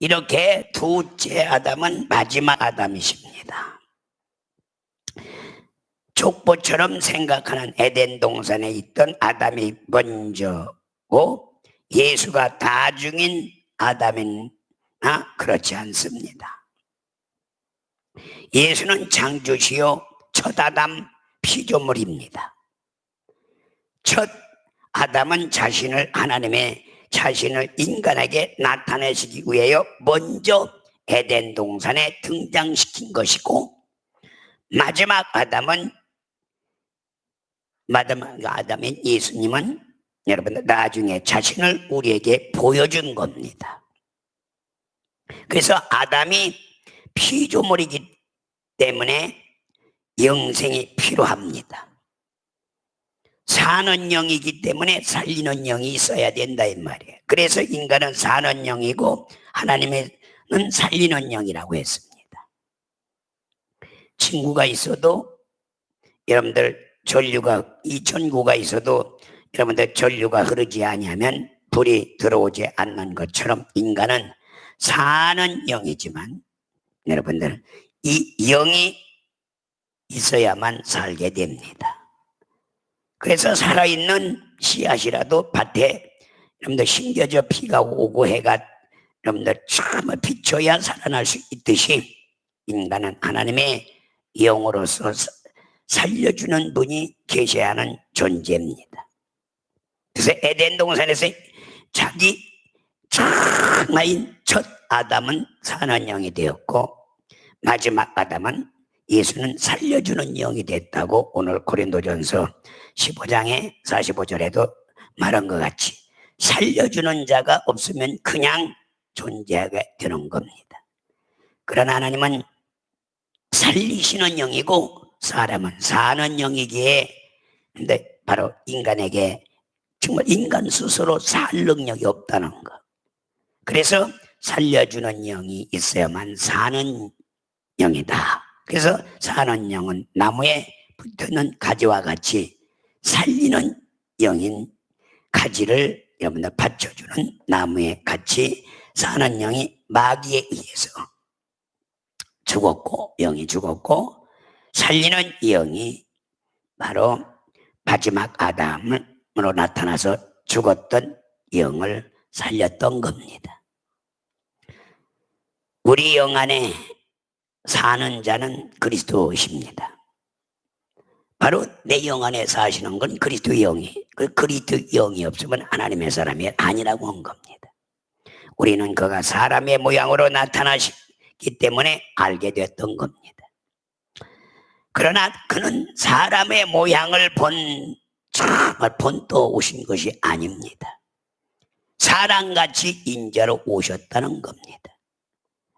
이렇게 두째 아담은 마지막 아담이십니다. 족보처럼 생각하는 에덴 동산에 있던 아담이 먼저고 예수가 나중인 아담이나 그렇지 않습니다. 예수는 창조시요 첫 아담 피조물입니다. 첫 아담은 하나님의 자신을 인간에게 나타내시기 위하여 먼저 에덴 동산에 등장시킨 것이고, 마지막 아담인 예수님은 여러분들 나중에 자신을 우리에게 보여준 겁니다. 그래서 아담이 피조물이기 때문에 영생이 필요합니다. 사는 영이기 때문에 살리는 영이 있어야 된다 이 말이에요. 그래서 인간은 사는 영이고 하나님은 살리는 영이라고 했습니다. 친구가 있어도 여러분들 이 전구가 있어도 여러분들 전류가 흐르지 아니하면 불이 들어오지 않는 것처럼 인간은 사는 영이지만 여러분들 이 영이 있어야만 살게 됩니다. 그래서 살아있는 씨앗이라도 밭에 여러분들 심겨져 피가 오고 해가 여러분들 참을 비춰야 살아날 수 있듯이 인간은 하나님의 영으로서 살려주는 분이 계셔야 하는 존재입니다. 그래서 에덴 동산에서 자기 장마인 첫 아담은 사는 영이 되었고 마지막 아담은 예수는 살려주는 영이 됐다고 오늘 고린도전서 15장의 45절에도 말한 것 같이 살려주는 자가 없으면 그냥 존재하게 되는 겁니다. 그러나 하나님은 살리시는 영이고 사람은 사는 영이기에 근데 바로 인간에게 정말 인간 스스로 살 능력이 없다는 것. 그래서 살려주는 영이 있어야만 사는 영이다. 그래서 사는 영은 나무에 붙어있는 가지와 같이 살리는 영인 가지를 여러분들 받쳐주는 나무에 같이 사는 영이 마귀에 의해서 죽었고 영이 죽었고 살리는 영이 바로 마지막 아담으로 나타나서 죽었던 영을 살렸던 겁니다. 우리 영 안에 사는 자는 그리스도십니다. 바로 내 영 안에 사시는 건 그리스도 영이, 그 그리스도 영이 없으면 하나님의 사람이 아니라고 한 겁니다. 우리는 그가 사람의 모양으로 나타나시기 때문에 알게 됐던 겁니다. 그러나 그는 사람의 모양을 정말 본떠 오신 것이 아닙니다. 사람같이 인자로 오셨다는 겁니다.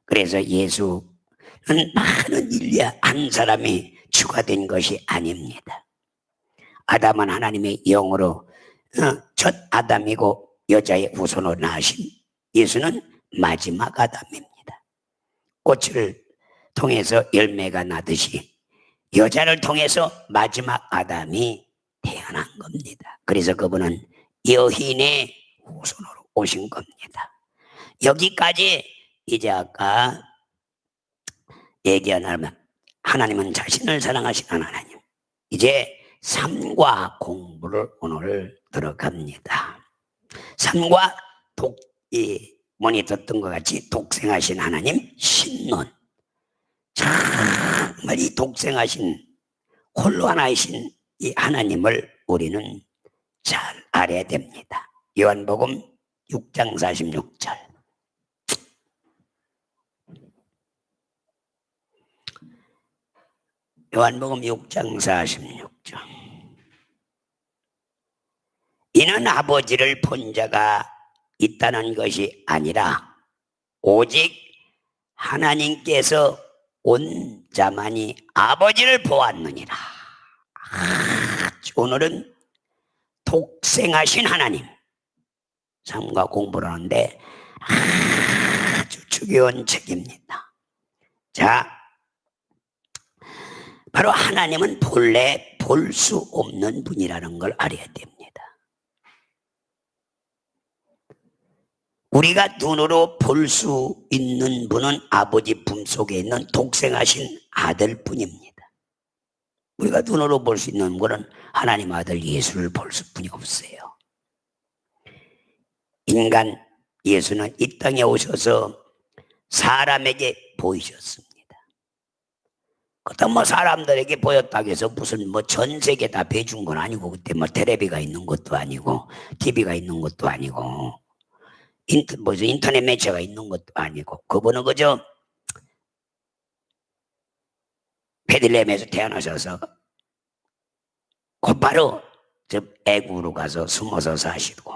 그래서 예수는 많은 인류의 한 사람이 추가된 것이 아닙니다. 아담은 하나님의 영으로 첫 아담이고 여자의 후손으로 나신 예수는 마지막 아담입니다. 꽃을 통해서 열매가 나듯이 여자를 통해서 마지막 아담이 태어난 겁니다. 그래서 그분은 여인의 후손으로 오신 겁니다. 여기까지 이제 아까 얘기하면 하나님은 자신을 사랑하시는 하나님. 이제 삶과 공부를 오늘 들어갑니다. 삶과 모니 듣던 것 같이 독생하신 하나님 신론. 정말 이 독생하신 홀로 하나이신 이 하나님을 우리는 잘 알아야 됩니다. 요한복음 6장 46절. 요한복음 6장 46절. 이는 아버지를 본 자가 있다는 것이 아니라 오직 하나님께서 온 자만이 아버지를 보았느니라. 오늘은 독생하신 하나님 삶과 공부를 하는데 아주 중요한 책입니다. 자, 바로 하나님은 본래 볼 수 없는 분이라는 걸 알아야 됩니다. 우리가 눈으로 볼 수 있는 분은 아버지 품속에 있는 독생하신 아들뿐입니다. 우리가 눈으로 볼 수 있는 분은 하나님 아들 예수를 볼 수뿐이 없어요. 인간 예수는 이 땅에 오셔서 사람에게 보이셨습니다. 그때 뭐 사람들에게 보였다고 해서 무슨 뭐 전 세계 다 배준 건 아니고, 그때 뭐 텔레비가 있는 것도 아니고 TV가 있는 것도 아니고 인터넷 매체가 있는 것도 아니고, 그분은 그저 베들레헴에서 태어나셔서 곧바로 저 애국으로 가서 숨어서 사시고,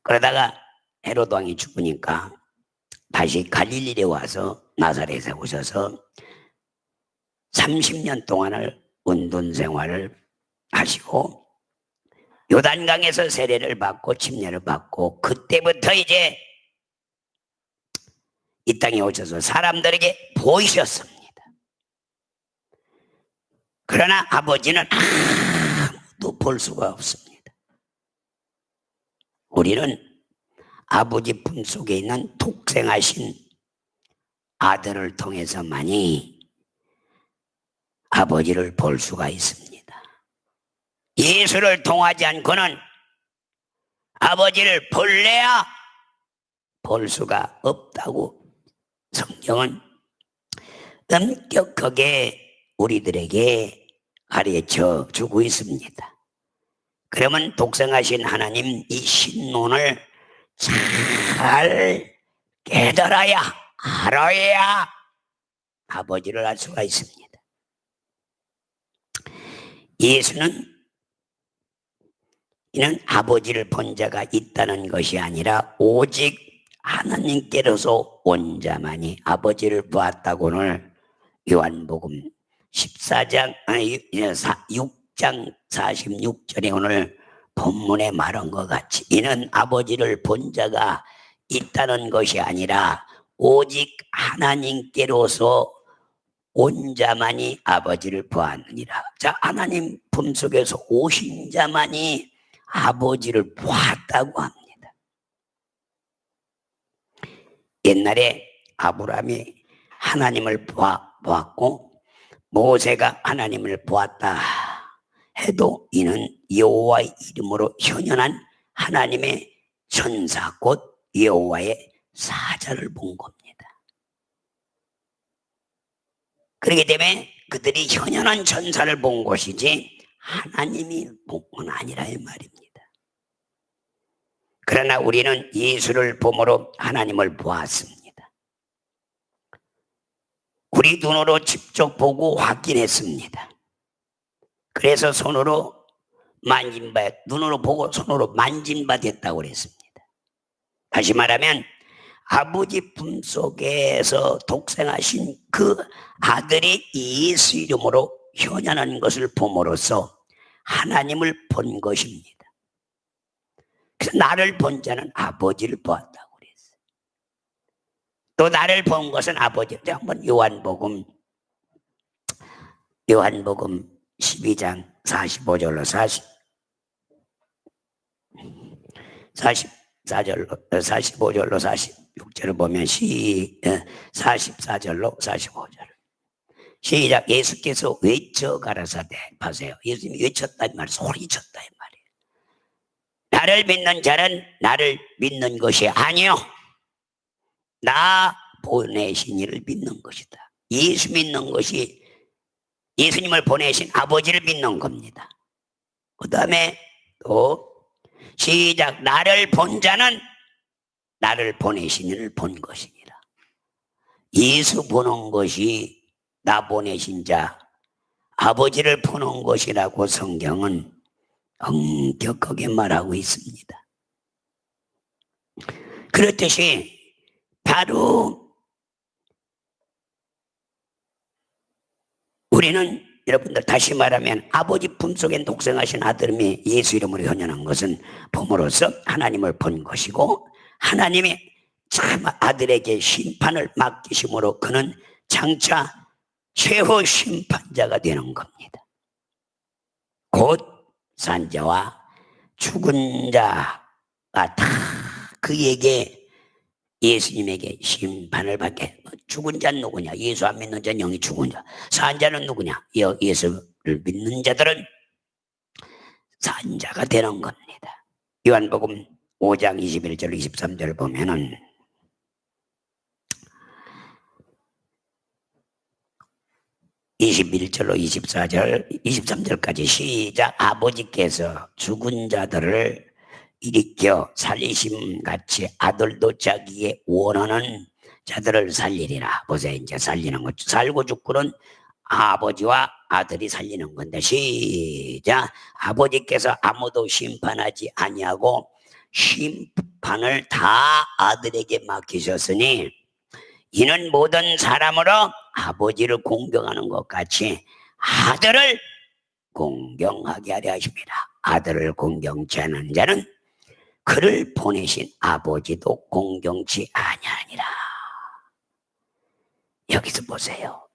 그러다가 헤로드 왕이 죽으니까 다시 갈릴리에 와서 나사렛에 오셔서 30년 동안을 운동 생활을 하시고 요단강에서 세례를 받고 침례를 받고, 그때부터 이제 이 땅에 오셔서 사람들에게 보이셨습니다. 그러나 아버지는 아무도 볼 수가 없습니다. 우리는 아버지 품속에 있는 독생하신 아들을 통해서만이 아버지를 볼 수가 있습니다. 예수를 통하지 않고는 아버지를 볼래야 볼 수가 없다고 성경은 엄격하게 우리들에게 가르쳐 주고 있습니다. 그러면 독생하신 하나님 이 신론을 잘 깨달아야, 알아야 아버지를 알 수가 있습니다. 예수는 이는 아버지를 본 자가 있다는 것이 아니라 오직 하나님께로서 온 자만이 아버지를 보았다고는 요한복음 6장 46절에 오늘 본문에 말한 것 같이, 이는 아버지를 본 자가 있다는 것이 아니라 오직 하나님께로서 온 자만이 아버지를 보았느니라. 자, 하나님 품속에서 오신 자만이 아버지를 보았다고 합니다. 옛날에 아브라함이 하나님을 보았고 모세가 하나님을 보았다 해도 이는 여호와의 이름으로 현현한 하나님의 천사 곧 여호와의 사자를 본 겁니다. 그렇기 때문에 그들이 현현한 천사를 본 것이지 하나님이 본 건 아니라 이 말입니다. 그러나 우리는 예수를 보므로 하나님을 보았습니다. 우리 눈으로 직접 보고 확인했습니다. 그래서 손으로 눈으로 보고 손으로 만진 바 됐다고 그랬습니다. 다시 말하면 아버지 품속에서 독생하신 그 아들이 예수 이름으로 현현한 것을 봄으로써 하나님을 본 것입니다. 그래서 나를 본 자는 아버지를 보았다고 그랬어요. 또 나를 본 것은 아버지. 한번 요한복음 12장 45절로 45절로 46절을 보면 44절로 45절 시작. 예수께서 외쳐 가라사대 하세요. 예수님이 외쳤단 말, 소리쳤다 이 말이에요. 나를 믿는 자는 나를 믿는 것이 아니요 나 보내신 이를 믿는 것이다. 예수 믿는 것이 예수님을 보내신 아버지를 믿는 겁니다. 그 다음에 또 시작. 나를 본 자는 나를 보내신 이를 본 것이니라. 예수 보는 것이 나 보내신 자 아버지를 보는 것이라고 성경은 엄격하게 말하고 있습니다. 그렇듯이 바로 우리는 여러분들 다시 말하면 아버지 품속에 독생하신 아들이 예수 이름으로 현현한 것은 봄으로써 하나님을 본 것이고, 하나님이 참 아들에게 심판을 맡기심으로 그는 장차 최후 심판자가 되는 겁니다. 곧 산자와 죽은 자가 다 그에게 예수님에게 심판을 받게. 죽은 자는 누구냐? 예수 안 믿는 자는 영이 죽은 자. 산 자는 누구냐? 예수를 믿는 자들은 산 자가 되는 겁니다. 요한복음 5장 21절 23절 보면은 21절로 24절 23절까지 시작. 아버지께서 죽은 자들을 일으켜 살리심같이 아들도 자기의 원하는 자들을 살리리라. 보세요. 이제 살리는 것. 살고 죽고는 아버지와 아들이 살리는 건데 시작. 아버지께서 아무도 심판하지 아니하고 심판을 다 아들에게 맡기셨으니 이는 모든 사람으로 아버지를 공경하는 것 같이 아들을 공경하게 하려 하십니다. 아들을 공경치 않은 자는 그를 보내신 아버지도 공경치 아니하니라. 여기서 보세요.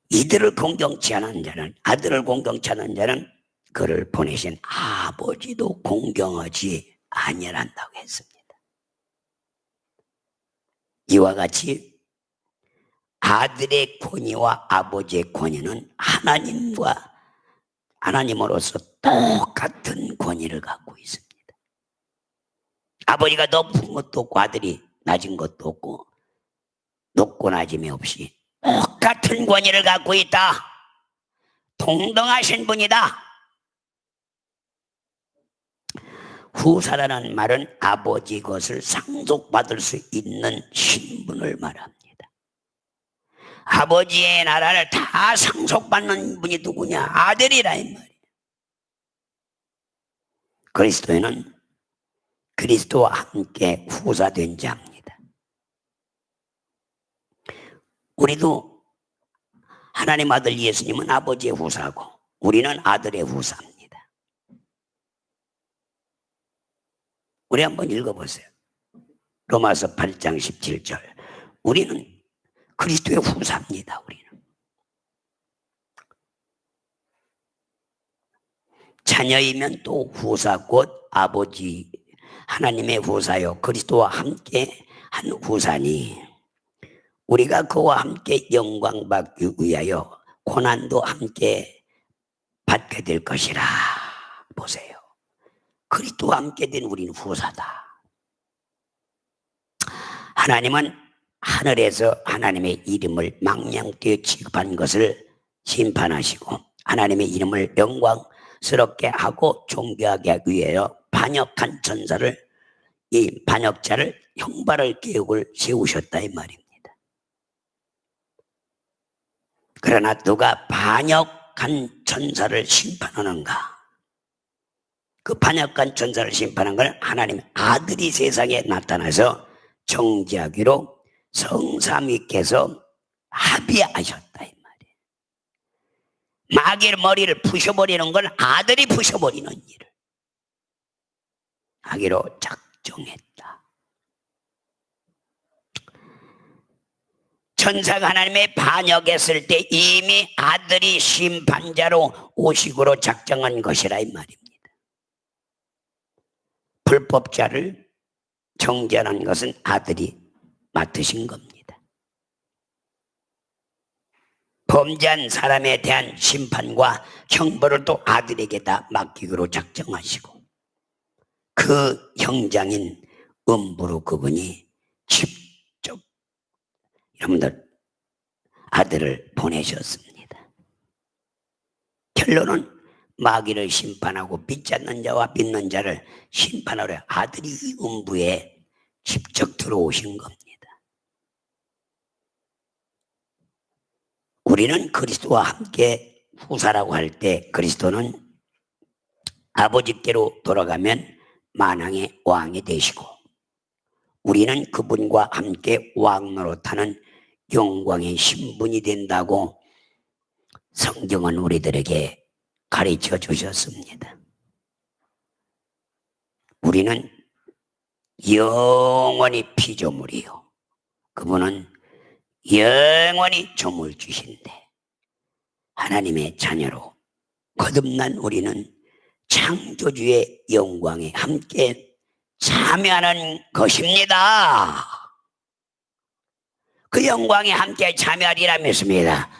이들을 공경치 않은 자는, 아들을 공경치 않은 자는 그를 보내신 아버지도 공경하지 아니한다고 했습니다. 이와 같이 아들의 권위와 아버지의 권위는 하나님으로서 똑같은 권위를 갖고 있습니다. 아버지가 높은 것도 없고 아들이 낮은 것도 없고 높고 낮음이 없이 똑같은 권위를 갖고 있다. 동등하신 분이다. 후사라는 말은 아버지 것을 상속받을 수 있는 신분을 말합니다. 아버지의 나라를 다 상속받는 분이 누구냐? 아들이라 이 말이에요. 그리스도인은 그리스도와 함께 후사된 자입니다. 우리도 하나님 아들 예수님은 아버지의 후사고 우리는 아들의 후사입니다. 우리 한번 읽어보세요. 로마서 8장 17절. 우리는 그리스도의 후사입니다. 우리는 자녀이면 또 후사 곧 아버지 하나님의 후사요 그리스도와 함께 한 후사니 우리가 그와 함께 영광 받기 위하여 고난도 함께 받게 될 것이라. 보세요. 그리스도와 함께 된 우리는 후사다. 하나님은 하늘에서 하나님의 이름을 망령되어 취급한 것을 심판하시고 하나님의 이름을 영광스럽게 하고 존귀하게 하기 위하여 반역한 천사를 이 반역자를 형벌할 계획을 세우셨다 이 말입니다. 그러나 누가 반역한 천사를 심판하는가? 그 반역한 천사를 심판한 건 하나님 아들이 세상에 나타나서 정죄하기로 성삼위께서 합의하셨다 이 말이에요. 마귀의 머리를 부셔버리는 건 아들이 부셔버리는 일을 하기로 작정했다. 천사가 하나님의 반역했을 때 이미 아들이 심판자로 오시기로 작정한 것이라 이 말입니다. 불법자를 정죄하는 것은 아들이 맡으신 겁니다. 범죄한 사람에 대한 심판과 형벌을 또 아들에게 다 맡기기로 작정하시고 그 형장인 음부로 그분이 직접 여러분들 아들을 보내셨습니다. 결론은 마귀를 심판하고 빚잡는 자와 빚는 자를 심판하려 아들이 음부에 직접 들어오신 겁니다. 우리는 그리스도와 함께 후사라고 할 때 그리스도는 아버지께로 돌아가면 만왕의 왕이 되시고 우리는 그분과 함께 왕 노릇하는 영광의 신분이 된다고 성경은 우리들에게 가르쳐 주셨습니다. 우리는 영원히 피조물이요 그분은 영원히 조물주신데 하나님의 자녀로 거듭난 우리는 창조주의 영광에 함께 참여하는 것입니다. 그 영광에 함께 참여하리라 믿습니다.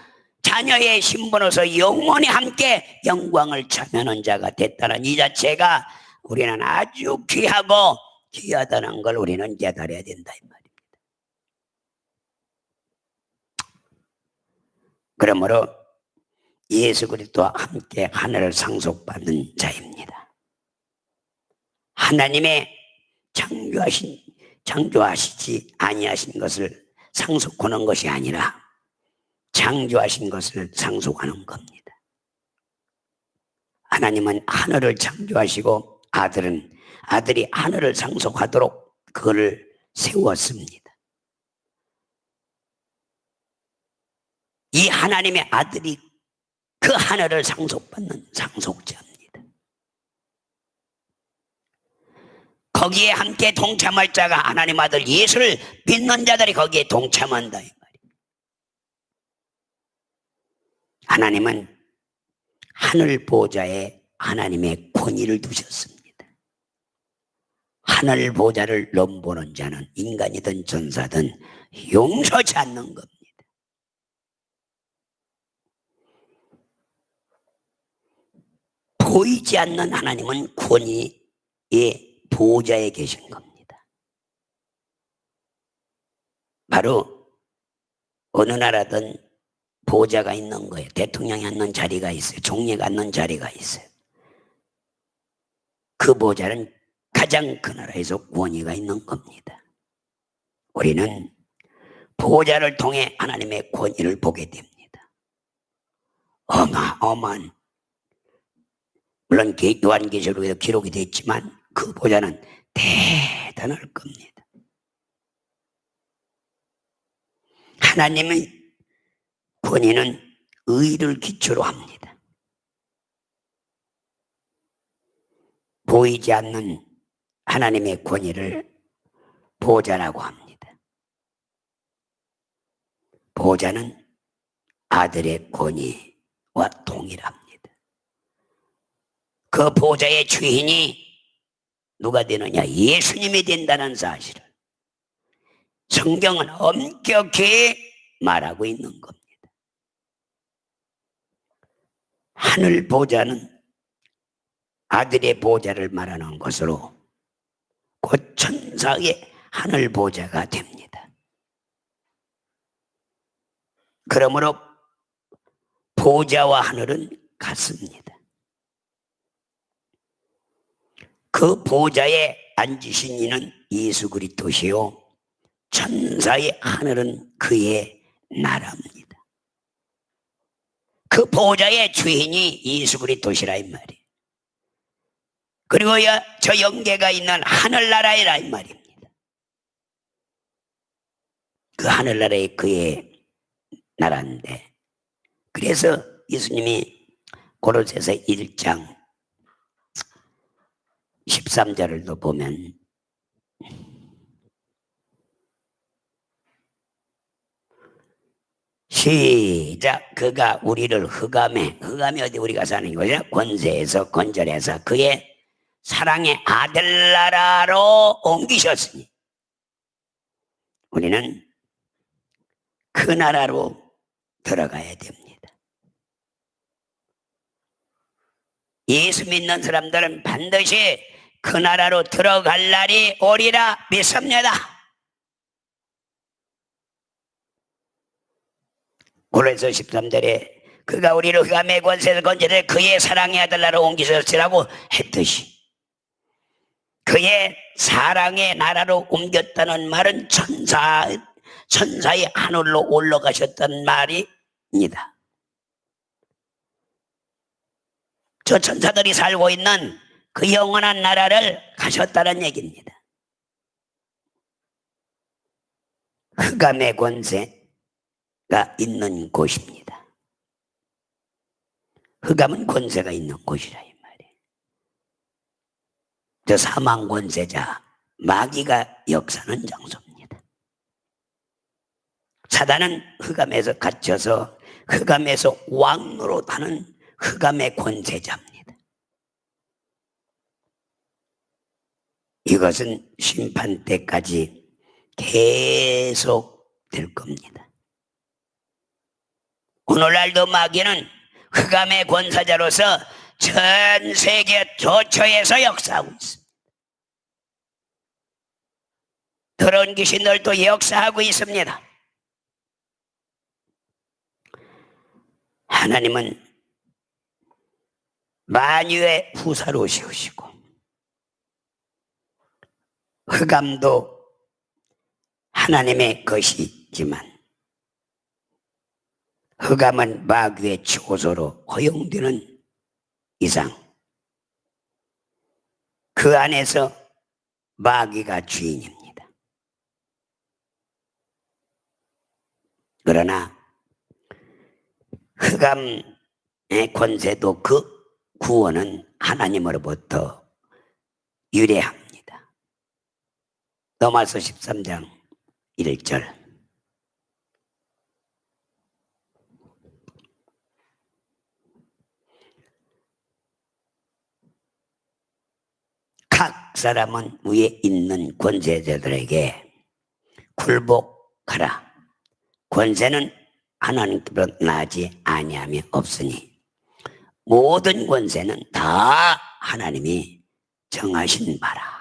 자녀의 신분으로서 영원히 함께 영광을 참여하는 자가 됐다는 이 자체가 우리는 아주 귀하고 귀하다는 걸 우리는 깨달아야 된다 이 말입니다. 그러므로 예수 그리스도와 함께 하늘을 상속받는 자입니다. 하나님의 창조하시지 아니하신 것을 상속하는 것이 아니라 창조하신 것을 상속하는 겁니다. 하나님은 하늘을 창조하시고 아들이 하늘을 상속하도록 그를 세웠습니다. 이 하나님의 아들이 그 하늘을 상속받는 상속자입니다. 거기에 함께 동참할 자가 하나님 아들 예수를 믿는 자들이 거기에 동참한다 이 말입니다. 하나님은 하늘 보좌에 하나님의 권위를 두셨습니다. 하늘 보좌를 넘보는 자는 인간이든 전사든 용서치 않는 겁니다. 보이지 않는 하나님은 권위의 보좌에 계신 겁니다. 바로 어느 나라든 보좌가 있는 거예요. 대통령이 앉는 자리가 있어요. 총리가 앉는 자리가 있어요. 그 보좌는 가장 그 나라에서 권위가 있는 겁니다. 우리는 보좌를 통해 하나님의 권위를 보게 됩니다. 어마어마한, 물론 요한계시록에도 기록이 됐지만 그 보좌는 대단할 겁니다. 하나님의 권위는 의를 기초로 합니다. 보이지 않는 하나님의 권위를 보좌라고 합니다. 보좌는 아들의 권위와 동일합니다. 그 보좌의 주인이 누가 되느냐? 예수님이 된다는 사실을 성경은 엄격히 말하고 있는 겁니다. 하늘 보좌는 아들의 보좌를 말하는 것으로 곧 천사의 하늘 보좌가 됩니다. 그러므로 보좌와 하늘은 같습니다. 그 보좌에 앉으신 이는 예수 그리스도시요 천사의 하늘은 그의 나라입니다. 그 보좌의 주인이 예수 그리스도시라 이 말이에요. 그리고 저 영계가 있는 하늘나라이라 이 말입니다. 그 하늘나라에 그의 나라인데, 그래서 예수님이 고로새서 1장 13절을 보면 시작. 그가 우리를 흑암이 어디 우리가 사는 거죠? 권세에서 건절해서 그의 사랑의 아들나라로 옮기셨으니 우리는 그 나라로 들어가야 됩니다. 예수 믿는 사람들은 반드시 그 나라로 들어갈 날이 오리라 믿습니다. 고로새서 13절에 그가 우리를 흑암의 권세에서 건져내 그의 사랑의 아들나라로 옮기셨으라고 했듯이 그의 사랑의 나라로 옮겼다는 말은 천사의 하늘로 올라가셨다는 말입니다. 저 천사들이 살고 있는 그 영원한 나라를 가셨다는 얘기입니다. 흑암의 권세가 있는 곳입니다. 흑암은 권세가 있는 곳이라 이 말이에요. 저 사망 권세자 마귀가 역사하는 장소입니다. 사단은 흑암에서 갇혀서 흑암에서 왕노릇하는 흑암의 권세자입니다. 이것은 심판 때까지 계속 될 겁니다. 오늘날도 마귀는 흑암의 권사자로서 전 세계 조처에서 역사하고 있습니다. 더러운 귀신들도 역사하고 있습니다. 하나님은 만유의 후사로 세우시고 흑암도 하나님의 것이지만 흑암은 마귀의 초소로 허용되는 이상 그 안에서 마귀가 주인입니다. 그러나 흑암의 권세도 그 구원은 하나님으로부터 유래합니다. 로마서 13장 1절. 각 사람은 위에 있는 권세자들에게 굴복하라. 권세는 하나님께로 나지 아니함이 없으니 모든 권세는 다 하나님이 정하신 바라.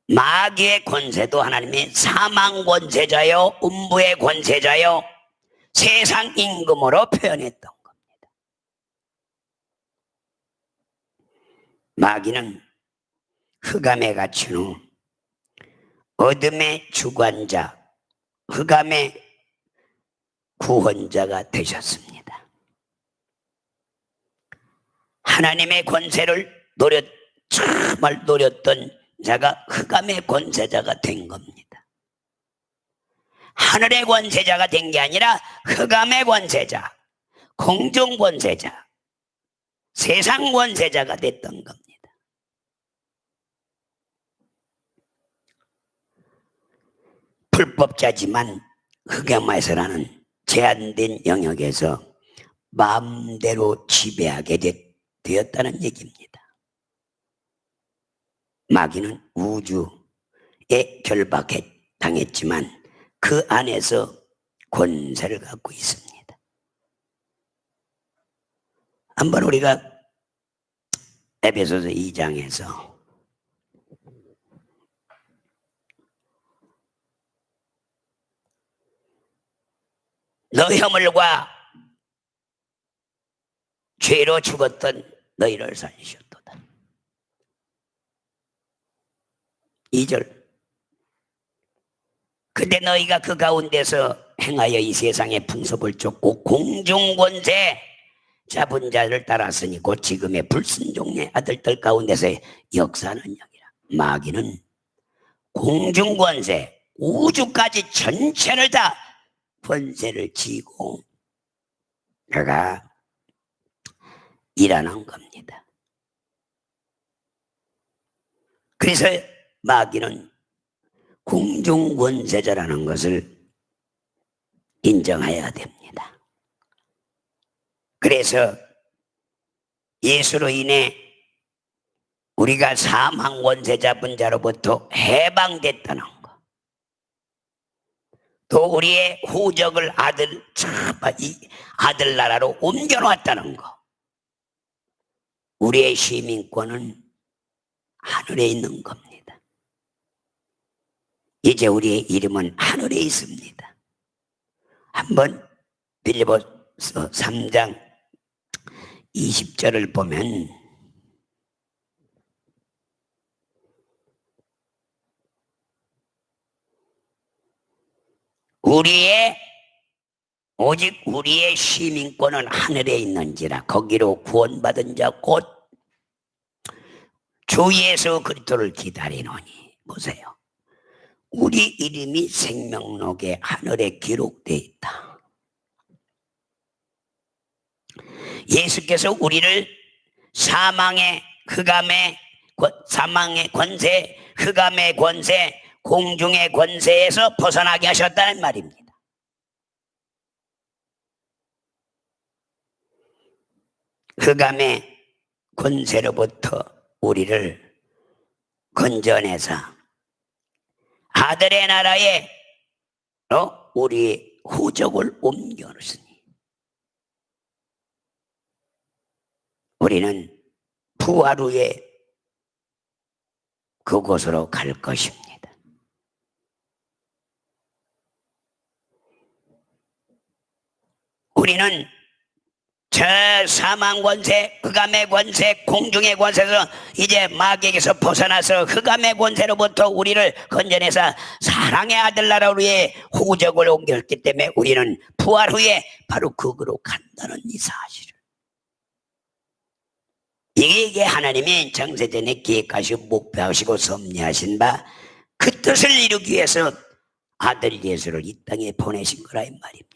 마귀의 권세도 하나님이 사망 권세자요 음부의 권세자요 세상 임금으로 표현했던 겁니다. 마귀는 흑암에 갇힌 후 어둠의 주관자, 흑암의 구원자가 되셨습니다. 하나님의 권세를 정말 노렸던 자가 흑암의 권세자가 된 겁니다. 하늘의 권세자가 된 게 아니라 흑암의 권세자, 공중 권세자, 세상 권세자가 됐던 겁니다. 불법자지만 흑암에서라는 제한된 영역에서 마음대로 지배하게 되었다는 얘기입니다. 마귀는 우주에 결박당했지만 그 안에서 권세를 갖고 있습니다. 한번 우리가 에베소서 2장에서 너희 허물과 죄로 죽었던 너희를 살리셨도다. 2절. 그때 너희가 그 가운데서 행하여 이 세상의 풍습을 쫓고 공중권세 잡은 자를 따랐으니 곧 지금의 불순종의 아들들 가운데서 역사하는 영이라. 마귀는 공중권세 우주까지 전체를 다 권세를 쥐고 내가 일어난 겁니다. 그래서 마귀는 공중권세자라는 것을 인정해야 됩니다. 그래서 예수로 인해 우리가 사망 권세자 분자로부터 해방됐다는 것, 또 우리의 후적을 아들 나라로 옮겨놨다는 것, 우리의 시민권은 하늘에 있는 겁니다. 이제 우리의 이름은 하늘에 있습니다. 한번 빌립보서 3장 20절을 보면 오직 우리의 시민권은 하늘에 있는지라. 거기로 구원받은 자 곧 주 예수 그리스도를 기다리노니. 보세요. 우리 이름이 생명록에 하늘에 기록되어 있다. 예수께서 우리를 사망의 권세, 흑암의 권세, 공중의 권세에서 벗어나게 하셨다는 말입니다. 흑암의 권세로부터 우리를 건져내서 아들의 나라에 우리 후적을 옮겨놓으시니 우리는 부활 후에 그곳으로 갈 것입니다. 우리는 저 사망 권세, 흑암의 권세, 공중의 권세에서 이제 마귀에게서 벗어나서 흑암의 권세로부터 우리를 건져내서 사랑의 아들 나라로 위해 후적을 옮겼기 때문에 우리는 부활 후에 바로 그거로 간다는 이 사실을, 이게 하나님이 창세전에 계획하시고 목표하시고 섭리하신 바 그 뜻을 이루기 위해서 아들 예수를 이 땅에 보내신 거라 이 말입니다.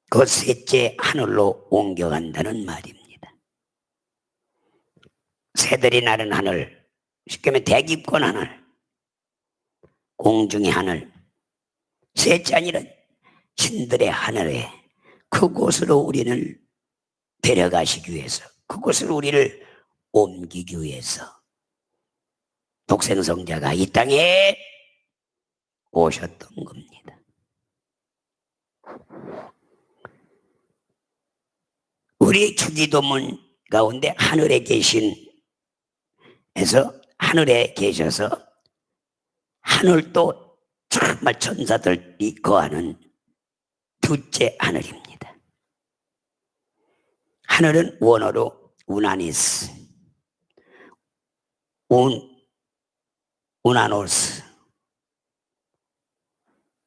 그 셋째 하늘로 옮겨간다는 말입니다. 새들이 나는 하늘, 쉽게 말하면 대기권 하늘, 공중의 하늘, 셋째 하늘은 신들의 하늘에 그곳으로 우리를 데려가시기 위해서, 그곳으로 우리를 옮기기 위해서 독생성자가 이 땅에 오셨던 겁니다. 우리 주기도문 가운데 하늘에 계신 에서 하늘에 계셔서 하늘도 정말 천사들이 거하는 둘째 하늘입니다. 하늘은 원어로 우나니스, 우나노스,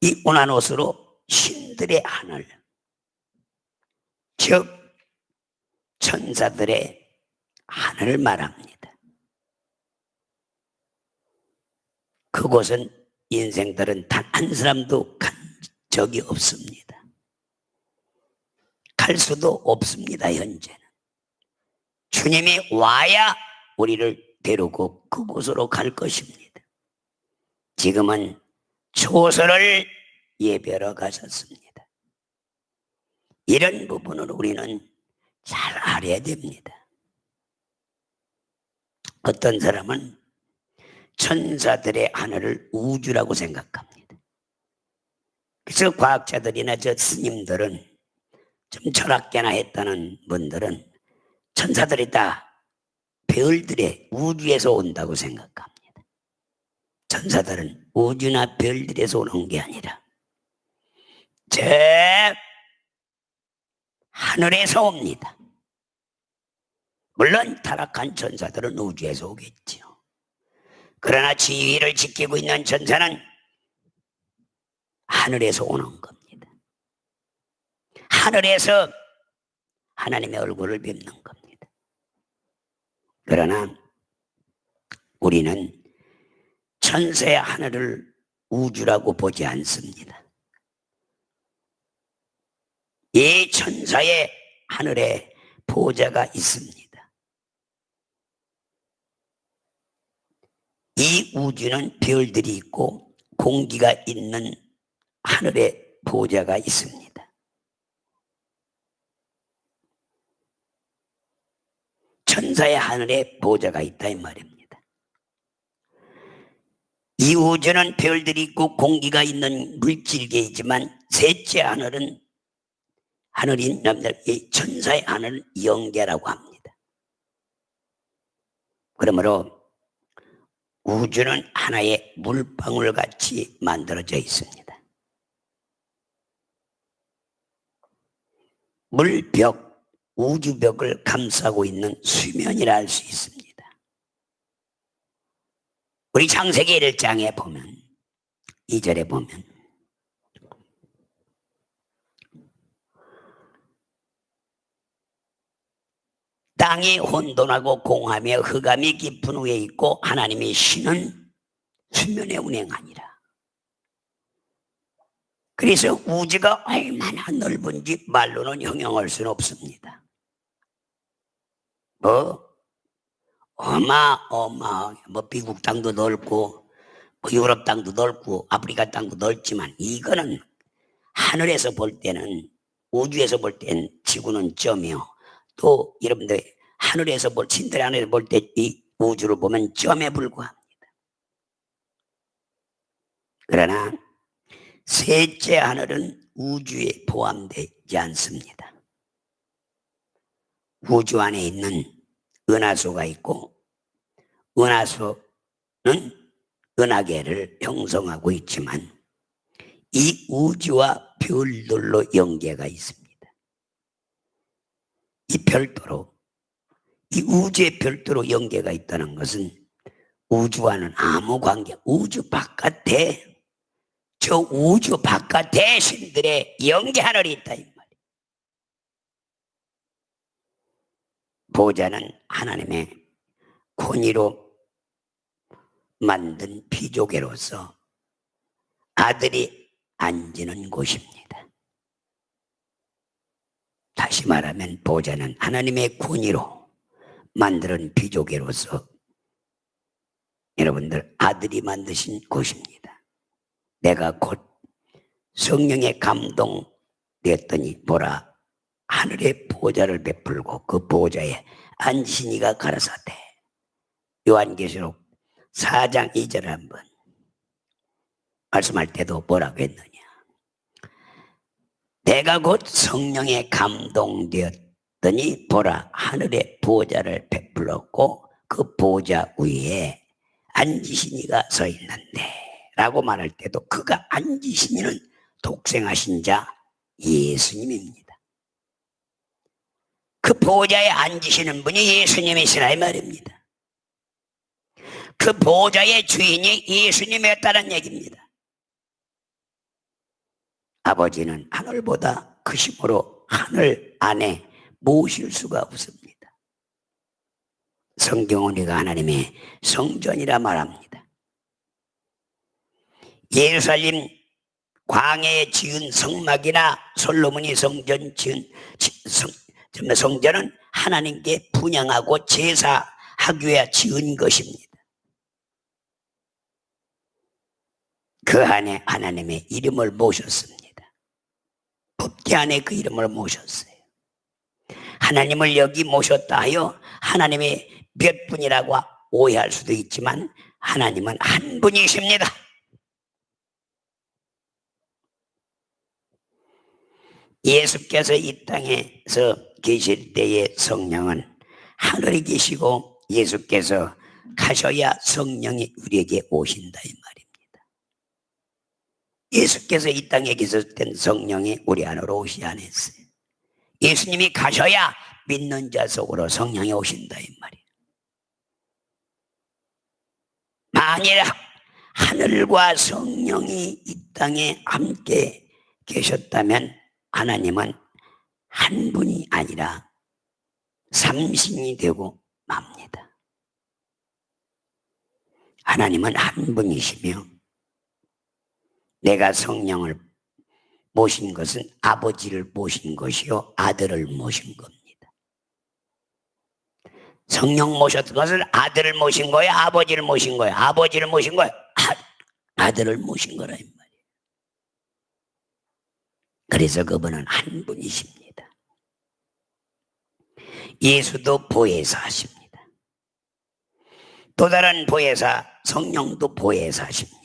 이 우나노스로 신들의 하늘, 즉 천사들의 하늘을 말합니다. 그곳은 인생들은 단 한 사람도 간 적이 없습니다. 갈 수도 없습니다. 현재는 주님이 와야 우리를 데리고 그곳으로 갈 것입니다. 지금은 초소를 예배하러 가셨습니다. 이런 부분을 우리는 잘 알아야 됩니다. 어떤 사람은 천사들의 하늘을 우주라고 생각합니다. 그래서 과학자들이나 저 스님들은, 좀 철학계나 했다는 분들은 천사들이 다 별들의 우주에서 온다고 생각합니다. 천사들은 우주나 별들에서 오는 게 아니라 저 하늘에서 옵니다. 물론 타락한 천사들은 우주에서 오겠죠. 그러나 지위를 지키고 있는 천사는 하늘에서 오는 겁니다. 하늘에서 하나님의 얼굴을 뵙는 겁니다. 그러나 우리는 천사의 하늘을 우주라고 보지 않습니다. 이 천사의 하늘에 보좌가 있습니다. 이 우주는 별들이 있고 공기가 있는 하늘에 보좌가 있습니다. 천사의 하늘에 보좌가 있다 이 말입니다. 이 우주는 별들이 있고 공기가 있는 물질계이지만 셋째 하늘은 하늘인 이 천사의 하늘은 영계라고 합니다. 그러므로 우주는 하나의 물방울 같이 만들어져 있습니다. 물벽, 우주벽을 감싸고 있는 수면이라 할 수 있습니다. 우리 창세기 1장에 보면 2절에 보면 땅이 혼돈하고 공하며 흑암이 깊은 후에 있고 하나님이 쉬는 수면에 운행하니라. 그래서 우주가 얼마나 넓은지 말로는 형용할 수는 없습니다. 미국 땅도 넓고 유럽 땅도 넓고 아프리카 땅도 넓지만 이거는 하늘에서 볼 때는, 우주에서 볼 때는 지구는 점이요, 또 여러분들 하늘에서 신들 하늘에서 볼 때 이 우주를 보면 점에 불과합니다. 그러나 셋째 하늘은 우주에 포함되지 않습니다. 우주 안에 있는 은하수가 있고 은하수는 은하계를 형성하고 있지만 이 우주와 별들로 연계가 있습니다. 이 별도로 이 우주의 별도로 연계가 있다는 것은 우주와는 아무 관계, 우주 바깥에 저 우주 바깥에 신들의 연계 하늘이 있다 이 말이에요. 보좌는 하나님의 권위로 만든 피조계로서 아들이 앉는 곳입니다. 다시 말하면 보좌는 하나님의 권위로 만드는 피조계로서 여러분들 아들이 만드신 곳입니다. 내가 곧 성령의 감동되었더니 보라 하늘의 보좌를 베풀고 그 보좌에 앉으시니가 가라사대. 요한계시록 4장 2절을 한번 말씀할 때도 뭐라고 했느냐. 내가 곧 성령에 감동되었더니 보라 하늘의 보좌를 베풀었고 그 보좌 위에 앉으시니가 서 있는데 라고 말할 때도 그가 앉으시니는 독생하신 자 예수님입니다. 그 보좌에 앉으시는 분이 예수님이시라 이 말입니다. 그 보좌의 주인이 예수님이었다는 얘기입니다. 아버지는 하늘보다 크심으로 하늘 안에 모실 수가 없습니다. 성경은 우리가 하나님의 성전이라 말합니다. 예루살렘 광야에 지은 성막이나 솔로몬이 성전 지은 성전은 하나님께 분향하고 제사하기 위해 지은 것입니다. 그 안에 하나님의 이름을 모셨습니다. 법궤 안에 그 이름을 모셨어요. 하나님을 여기 모셨다 하여 하나님의 몇 분이라고 오해할 수도 있지만 하나님은 한 분이십니다. 예수께서 이 땅에서 계실 때의 성령은 하늘에 계시고 예수께서 가셔야 성령이 우리에게 오신다 이 말입니다. 예수께서 이 땅에 계실 땐 성령이 우리 안으로 오시지 않았어요. 예수님이 가셔야 믿는 자 속으로 성령이 오신다 이 말이에요. 만일 하늘과 성령이 이 땅에 함께 계셨다면 하나님은 한 분이 아니라 삼신이 되고 맙니다. 하나님은 한 분이시며 내가 성령을 모신 것은 아버지를 모신 것이요 아들을 모신 겁니다. 성령 모셨던 것은 아들을 모신 거예요, 아버지를 모신 거예요, 아버지를 모신 거예요, 아들을 모신 거라 이 말이에요. 그래서 그분은 한 분이십니다. 예수도 보혜사십니다. 또 다른 보혜사 성령도 보혜사십니다.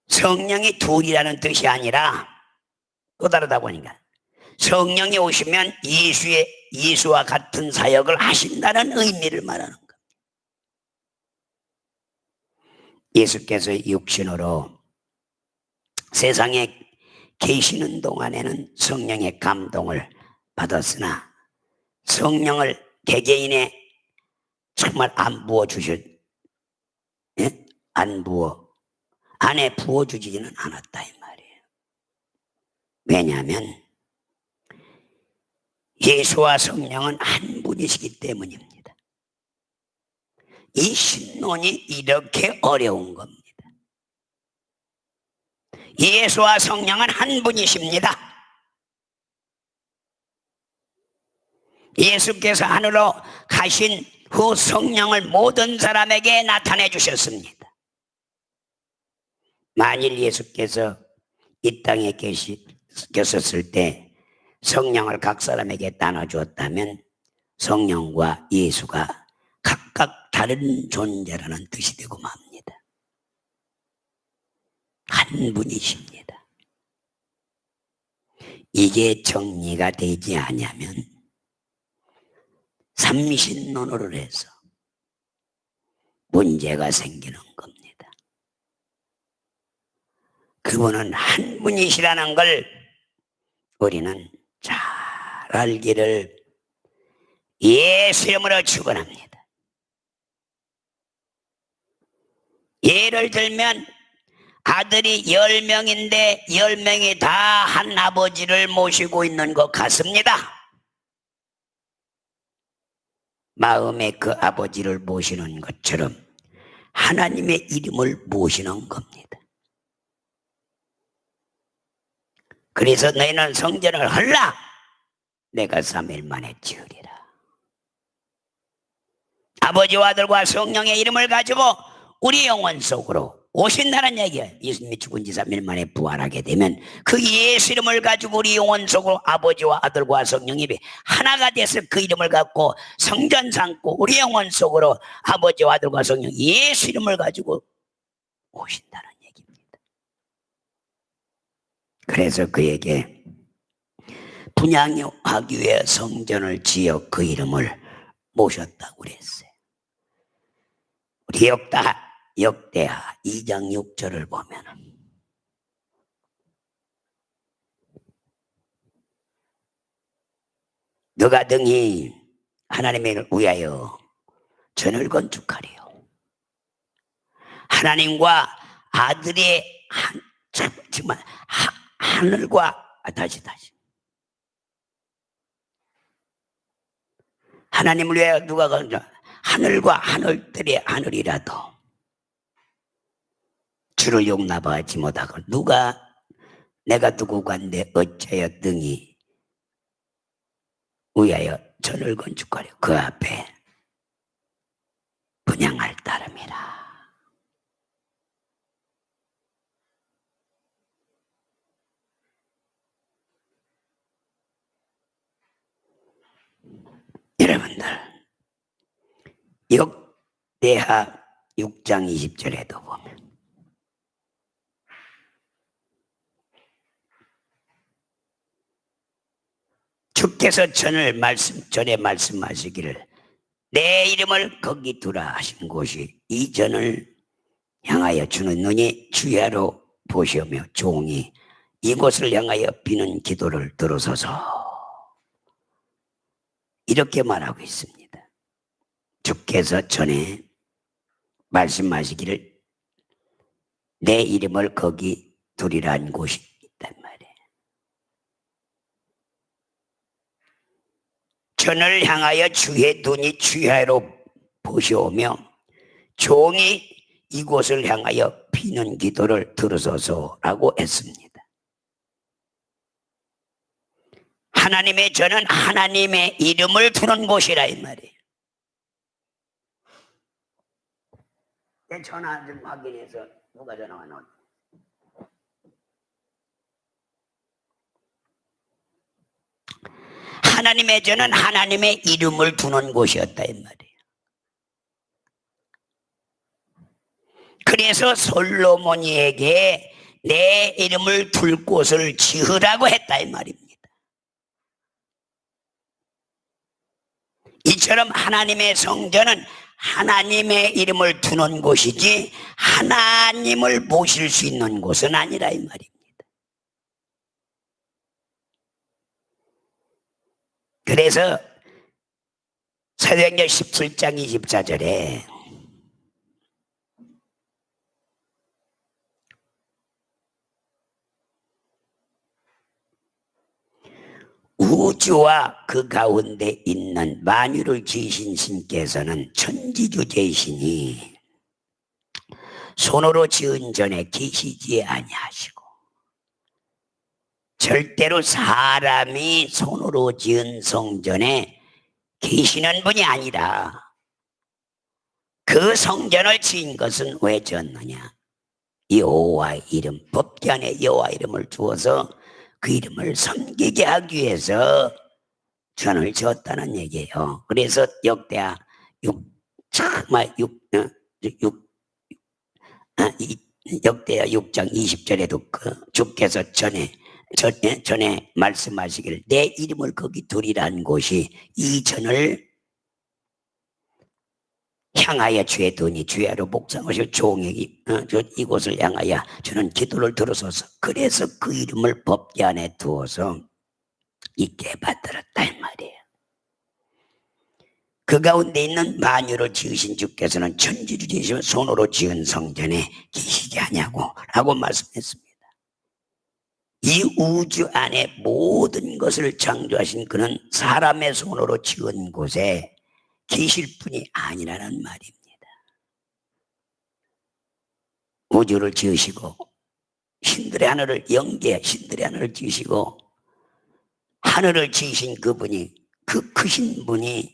성령이 둘이라는 뜻이 아니라 또 다르다 보니까 성령이 오시면 예수와 같은 사역을 하신다는 의미를 말하는 겁니다. 예수께서 육신으로 세상에 계시는 동안에는 성령의 감동을 받았으나 성령을 개개인에 정말 안 부어주셨, 예? 안에 부어주지는 않았다 이 말이에요. 왜냐하면 예수와 성령은 한 분이시기 때문입니다. 이 신론이 이렇게 어려운 겁니다. 예수와 성령은 한 분이십니다. 예수께서 하늘로 가신 후 성령을 모든 사람에게 나타내 주셨습니다. 만일 예수께서 이 땅에 계셨을 때 성령을 각 사람에게 나눠주었다면 성령과 예수가 각각 다른 존재라는 뜻이 되고 맙니다. 한 분이십니다. 이게 정리가 되지 않으면 삼신론으로 해서 문제가 생기는 겁니다. 그분은 한 분이시라는 걸 우리는 잘 알기를 예수 이름으로 축원합니다. 예를 들면 아들이 10명인데 10명이 다 한 아버지를 모시고 있는 것 같습니다. 마음에 그 아버지를 모시는 것처럼 하나님의 이름을 모시는 겁니다. 그래서 너희는 성전을 헐라 내가 3일 만에 지으리라. 아버지와 아들과 성령의 이름을 가지고 우리 영혼 속으로 오신다는 얘기예요. 예수님이 죽은 지 3일 만에 부활하게 되면 그 예수 이름을 가지고 우리 영혼 속으로 아버지와 아들과 성령이 하나가 돼서 그 이름을 갖고 성전 삼고 우리 영혼 속으로 아버지와 아들과 성령 예수 이름을 가지고 오신다는 얘기입니다. 그래서 그에게 분양하기 위해 성전을 지어 그 이름을 모셨다고 그랬어요. 우리 역대하 2장 6절을 보면 너가 등이 하나님을 위하여 전을 건축하리요. 하나님과 아들의 정말 하늘과 다시 하나님을 위하여 누가 건축 하늘과 하늘들의 하늘이라도 주를 용납하지 못하고 누가 내가 누구간데 어찌하여 등이 위하여 전을 건축하려 그 앞에 분향할 따름이라. 여러분들 역대하 6장 20절에도 보면 주께서 전에 말씀하시기를 내 이름을 거기 두라 하신 곳이 이 전을 향하여 주는 눈이 주야로 보시오며 종이 이곳을 향하여 비는 기도를 들으소서. 이렇게 말하고 있습니다. 주께서 전에 말씀하시기를 내 이름을 거기 두리라는 곳이 있단 말이에요. 전을 향하여 주의 눈이 주야로 보시오며 종이 이곳을 향하여 비는 기도를 들으소서라고 했습니다. 하나님의 전은 하나님의 이름을 두는 곳이라 이 말이에요. 전화 좀 확인해서 누가 전화 왔나? 하나님의 전은 하나님의 이름을 두는 곳이었다 이 말이에요. 그래서 솔로몬이에게 내 이름을 둘 곳을 지으라고 했다 이 말입니다. 이처럼 하나님의 성전은 하나님의 이름을 두는 곳이지 하나님을 모실 수 있는 곳은 아니라 이 말입니다. 그래서 사도행전 17장 24절에 우주와 그 가운데 있는 만유를 지으신 신께서는 천지주제이시니 손으로 지은 전에 계시지 아니하시고 절대로 사람이 손으로 지은 성전에 계시는 분이 아니라 그 성전을 지은 것은 왜 지었느냐? 여호와 이름, 법궤 안에 여호와 이름을 두어서 그 이름을 섬기게 하기 위해서 전을 지었다는 얘기예요. 그래서 역대하 6장 20절에도 주께서 전에 말씀하시기를 내 이름을 거기 두리라는 곳이 이 전을 향하여 주의 돈이 주야로 목상하시고 종에게 이곳을 향하여 저는 기도를 들어서서 그래서 그 이름을 법궤 안에 두어서 있게 만들었다 이 말이에요. 그 가운데 있는 만유를 지으신 주께서는 천지를 지으시며 손으로 지은 성전에 계시지 아니하고 라고 말씀했습니다. 이 우주 안에 모든 것을 창조하신 그는 사람의 손으로 지은 곳에 계실 분이 아니라는 말입니다. 우주를 지으시고 신들의 하늘을 신들의 하늘을 지으시고 하늘을 지으신 그분이 그 크신 분이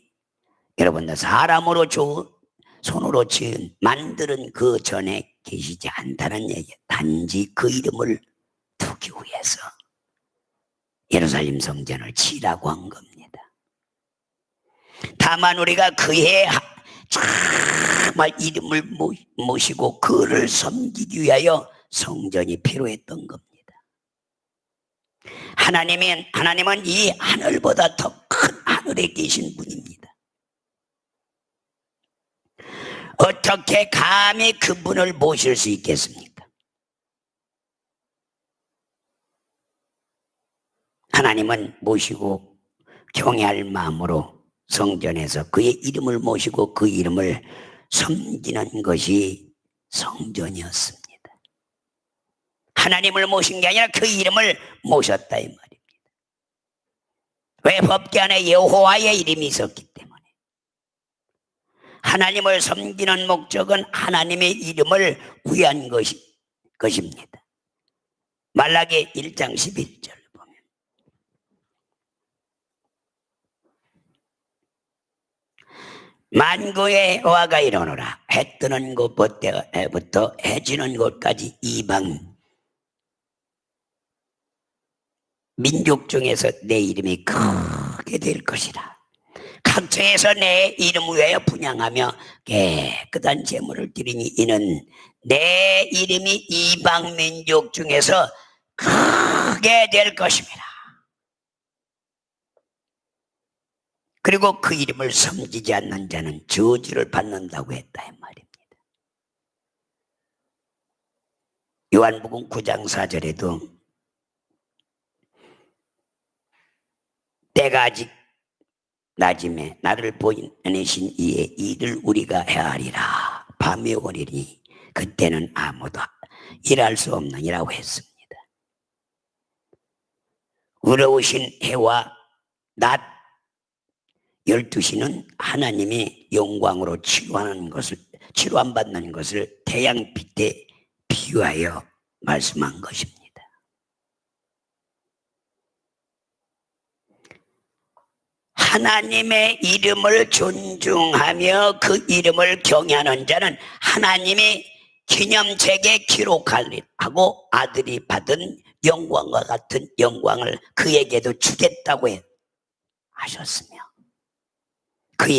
여러분들 사람으로 손으로 만드는 그 전에 계시지 않다는 얘기예요. 단지 그 이름을 두기 위해서 예루살렘 성전을 지으라고 한 겁니다. 다만 우리가 그의 정말 이름을 모시고 그를 섬기기 위하여 성전이 필요했던 겁니다. 하나님은 이 하늘보다 더 큰 하늘에 계신 분입니다. 어떻게 감히 그분을 모실 수 있겠습니까? 하나님은 모시고 경외할 마음으로 성전에서 그의 이름을 모시고 그 이름을 섬기는 것이 성전이었습니다. 하나님을 모신 게 아니라 그 이름을 모셨다 이 말입니다. 왜? 법궤 안에 여호와의 이름이 있었기 때문에. 하나님을 섬기는 목적은 하나님의 이름을 위한 것입니다. 말라기 1장 11절 보면 만구의 여호와가 이르노라 해 뜨는 곳부터 해 지는 곳까지 이방 민족 중에서 내 이름이 크게 될 것이라. 각처에서 내 이름 위하여 분향하며 깨끗한 제물을 드리니 이는 내 이름이 이방 민족 중에서 크게 될 것입니다. 그리고 그 이름을 섬기지 않는 자는 저주를 받는다고 했다 이 말입니다. 요한복음 9장 4절에도 때가 아직 낮음에 나를 보내신 이의 일을 우리가 헤아리라. 밤이 오리니 그때는 아무도 일할 수 없느니라고 했습니다. 의로우신 해와 낮 12시는 하나님이 영광으로 치료받는 것을 태양빛에 비유하여 말씀한 것입니다. 하나님의 이름을 존중하며 그 이름을 경외하는 자는 하나님이 기념책에 기록하고 아들이 받은 영광과 같은 영광을 그에게도 주겠다고 하셨으며 그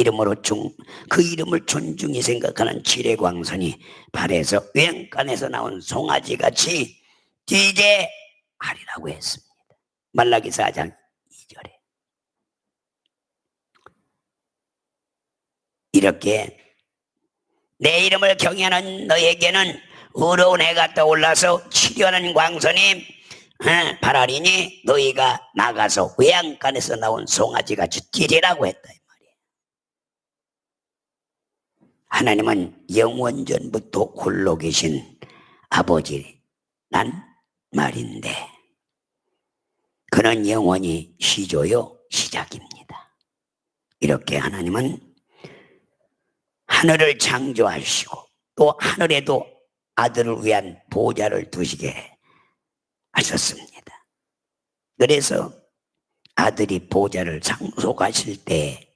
이름을 존중히 생각하는 지뢰광선이 발에서 외양간에서 나온 송아지같이 뛰게 하리라고 했습니다. 말라기 4장 2절에 이렇게 내 이름을 경외하는 너에게는 의로운 해가 떠올라서 치료하는 광선이 발하리니 너희가 나가서 외양간에서 나온 송아지같이 뛰리라고 했다 이 말이에요. 하나님은 영원전부터 홀로 계신 아버지란 말인데 그는 영원히 시조요 시작입니다. 이렇게 하나님은 하늘을 창조하시고 또 하늘에도 아들을 위한 보좌를 두시게 하셨습니다. 그래서 아들이 보좌를 상속하실 때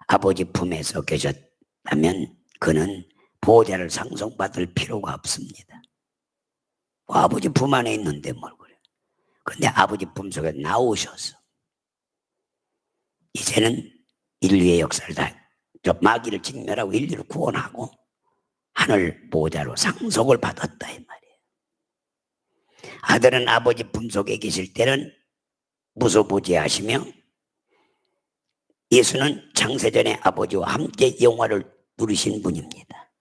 아버지 품에서 계셨다면 그는 보좌를 상속받을 필요가 없습니다. 아버지 품 안에 있는데 뭘 그래요. 근데 아버지 품속에 나오셔서 이제는 인류의 역사를 다 마귀를 직멸하고 인류를 구원하고 하늘 보좌로 상속을 받았다 이 말이에요. 아들은 아버지 품속에 계실 때는 무소부지하시며 예수는 창세전에 아버지와 함께 영화를 누리신 분입니다.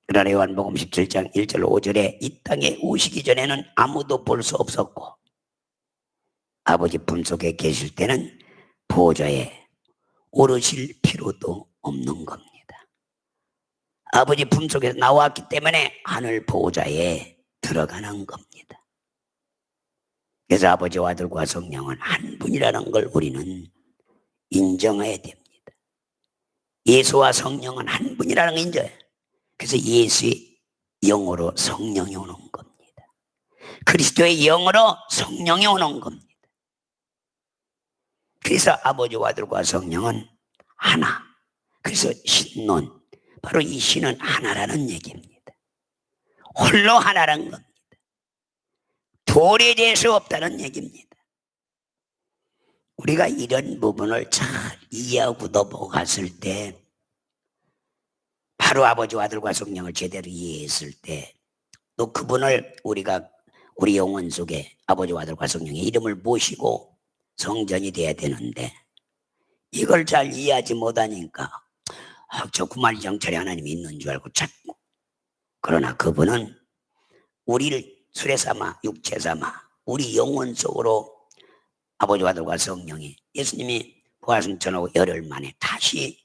그러나 요한복음 17장 1절 5절에 이 땅에 오시기 전에는 아무도 볼 수 없었고 아버지 품속에 계실 때는 보좌에 오르실 필요도 없는 겁니다. 아버지 품속에서 나왔기 때문에 하늘 보좌에 들어가는 겁니다. 그래서 아버지와 아들과 성령은 한 분이라는 걸 우리는 인정해야 됩니다. 예수와 성령은 한 분이라는 걸 인정해요. 그래서 예수의 영으로 성령이 오는 겁니다. 그리스도의 영으로 성령이 오는 겁니다. 그래서 아버지와 아들과 성령은 하나. 그래서 신론, 바로 이 신은 하나라는 얘기입니다. 홀로 하나라는 겁니다. 도래될 수 없다는 얘기입니다. 우리가 이런 부분을 잘 이해하고 넘어갔을 때 바로 아버지와 아들과 성령을 제대로 이해했을 때 또 그분을 우리가 우리 영혼 속에 아버지와 아들과 성령의 이름을 모시고 성전이 돼야 되는데 이걸 잘 이해하지 못하니까 저 구만정찰에 하나님이 있는 줄 알고 찾고 그러나 그분은 우리를 수레 삼아 육체 삼아 우리 영혼 속으로 아버지와 아들과 성령이 예수님이 부활승천하고 열흘 만에 다시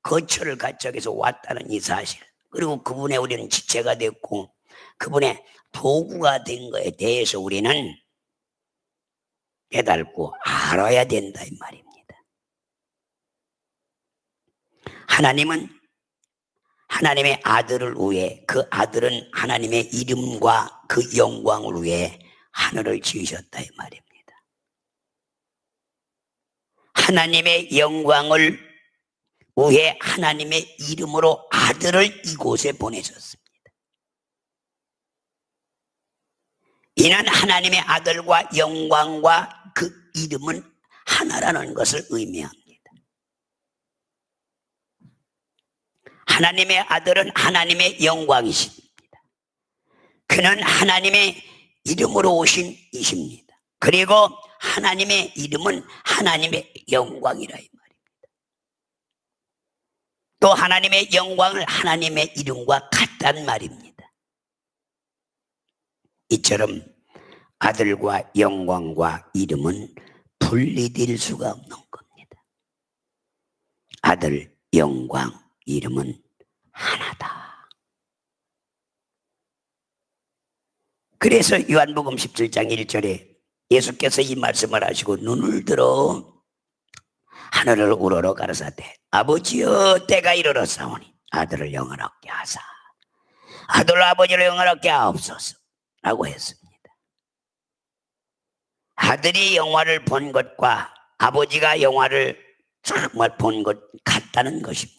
거처를 갖춰서 왔다는 이 사실 그리고 그분의 우리는 지체가 됐고 그분의 도구가 된 것에 대해서 우리는 깨닫고 알아야 된다 이 말입니다. 하나님은 하나님의 아들을 위해 그 아들은 하나님의 이름과 그 영광을 위해 하늘을 지으셨다 이 말입니다. 하나님의 영광을 위해 하나님의 이름으로 아들을 이곳에 보내셨습니다. 이는 하나님의 아들과 영광과 그 이름은 하나라는 것을 의미합니다. 하나님의 아들은 하나님의 영광이십니다. 그는 하나님의 이름으로 오신 이십니다. 그리고 하나님의 이름은 하나님의 영광이라 이 말입니다. 또 하나님의 영광을 하나님의 이름과 같단 말입니다. 이처럼 아들과 영광과 이름은 분리될 수가 없는 겁니다. 아들, 영광, 이름은 하나다. 그래서 요한복음 17장 1절에 예수께서 이 말씀을 하시고 눈을 들어 하늘을 우러러 가라사대 아버지여 때가 이르렀사오니 아들을 영원하게 하사 아들 아버지를 영원하게 하옵소서 라고 했습니다. 아들이 영화를 본 것과 아버지가 영화를 정말 본 것 같다는 것입니다.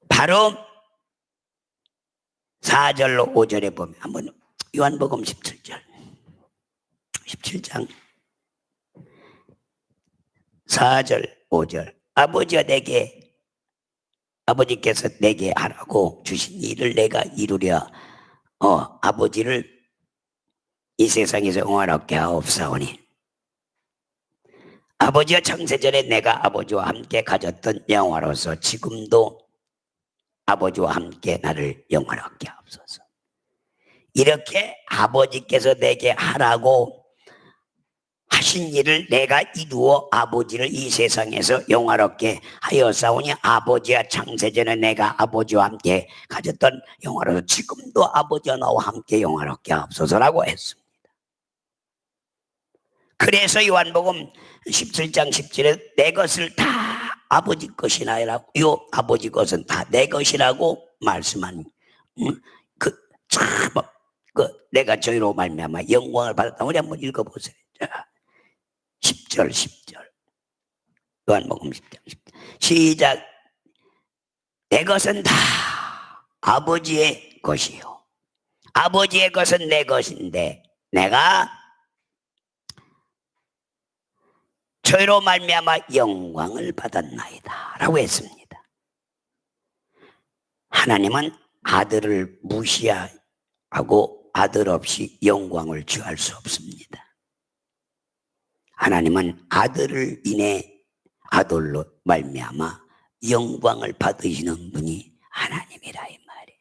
바로 4절로 5절에 보면 한번 요한복음 17장 4절 5절 아버지께서 내게 하라고 주신 일을 내가 이루려 아버지를 이 세상에서 영원하게 하옵사오니 아버지와 창세전에 내가 아버지와 함께 가졌던 영화로서 지금도 아버지와 함께 나를 영원하게 하옵소서. 이렇게 아버지께서 내게 하라고 하신 일을 내가 이루어 아버지를 이 세상에서 영화롭게 하였사오니 아버지와 창세전에 내가 아버지와 함께 가졌던 영화로서 지금도 아버지와 나와 함께 영화롭게 하옵소서라고 했습니다. 그래서 요한복음 17장 10절에 내 것을 다 아버지 것이나라고 요 아버지 것은 다 내 것이라고 말씀한 내가 저희로 말미암아 영광을 받았다. 우리 한번 읽어보세요. 10절 요한복음 10장 10절 시작. 내 것은 다 아버지의 것이요 아버지의 것은 내 것인데 내가 저희로 말미암아 영광을 받았나이다 라고 했습니다. 하나님은 아들을 무시하고 아들 없이 영광을 취할 수 없습니다. 하나님은 아들을 인해 아들로 말미암아 영광을 받으시는 분이 하나님이라 이 말이에요.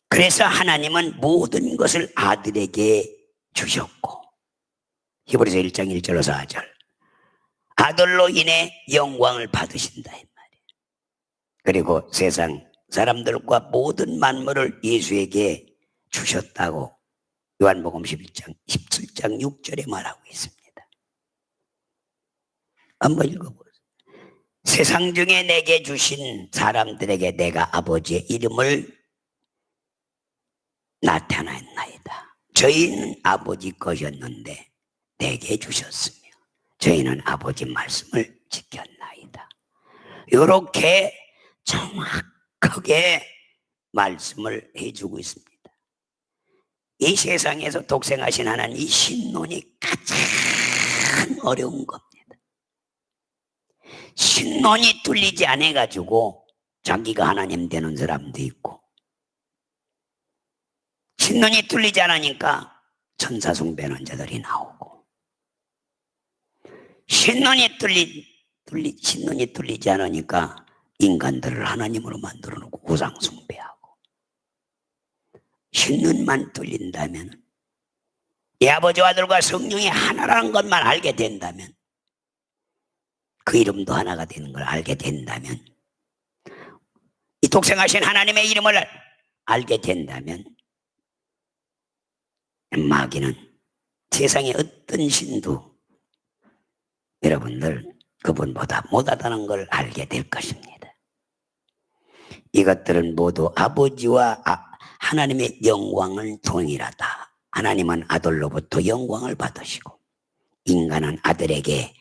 그래서 하나님은 모든 것을 아들에게 주셨고 히브리서 1장 1절로 4절 아들로 인해 영광을 받으신다 이 말이에요. 그리고 세상 사람들과 모든 만물을 예수에게 주셨다고 요한복음 17장 6절에 말하고 있습니다. 한번 읽어보세요. 세상 중에 내게 주신 사람들에게 내가 아버지의 이름을 나타냈나이다. 저희는 아버지 것이었는데 내게 주셨으며 저희는 아버지 말씀을 지켰나이다. 이렇게 정확하게 말씀을 해주고 있습니다. 이 세상에서 독생하신 하나님 이 신론이 가장 어려운 겁니다. 신론이 뚫리지 않아 가지고 자기가 하나님 되는 사람도 있고 신론이 뚫리지 않으니까 천사 숭배하는 자들이 나오고 신론이 뚫리지 않으니까 인간들을 하나님으로 만들어 놓고 우상 숭배하고 신론만 뚫린다면 이 아버지와 아들과 성령이 하나라는 것만 알게 된다면 그 이름도 하나가 되는 걸 알게 된다면 이 독생하신 하나님의 이름을 알게 된다면 마귀는 세상의 어떤 신도 여러분들 그분보다 못하다는 걸 알게 될 것입니다. 이것들은 모두 아버지와 하나님의 영광은 동일하다. 하나님은 아들로부터 영광을 받으시고 인간은 아들에게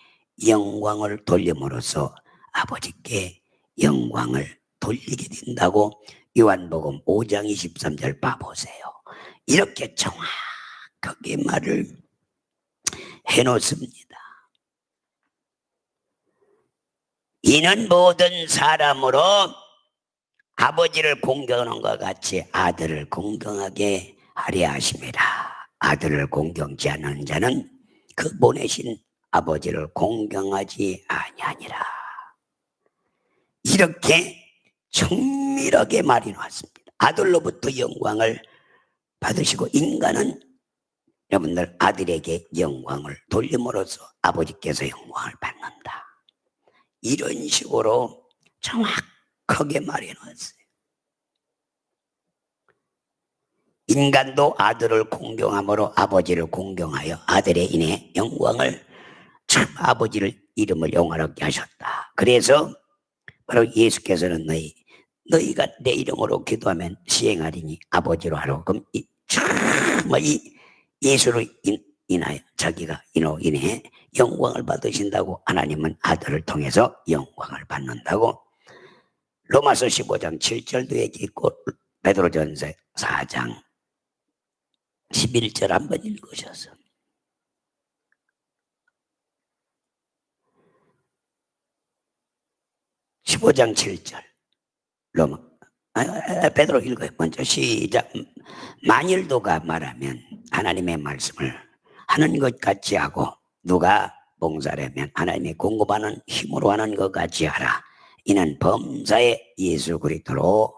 영광을 돌림으로써 아버지께 영광을 돌리게 된다고 요한복음 5장 23절 봐보세요. 이렇게 정확하게 말을 해놓습니다. 이는 모든 사람으로 아버지를 공경하는 것 같이 아들을 공경하게 하려 하심이라. 아들을 공경치 않는 자는 그 보내신 아버지를 공경하지 아니하니라. 이렇게 정밀하게 말이 나왔습니다. 아들로부터 영광을 받으시고 인간은 여러분들 아들에게 영광을 돌림으로써 아버지께서 영광을 받는다. 이런 식으로 정확하게 말해 놓았어요. 인간도 아들을 공경함으로 아버지를 공경하여 아들에 인해 영광을 참 아버지를 이름을 영화롭게 하셨다. 그래서 바로 예수께서는 너희가 내 이름으로 기도하면 시행하리니 아버지로 하라고. 그럼 이 예수로 인하여 자기가 인해 영광을 받으신다고 하나님은 아들을 통해서 영광을 받는다고 로마서 15장 7절도 얘기했고 베드로전서 4장 11절 한번 읽으셔서 (15장 7절) 로마 베드로 읽어요. 먼저 시작. 만일 누가 말하면 하나님의 말씀을 하는 것 같이 하고 누가 봉사하면 하나님이 공급하는 힘으로 하는 것 같이 하라. 이는 범사의 예수 그리스도로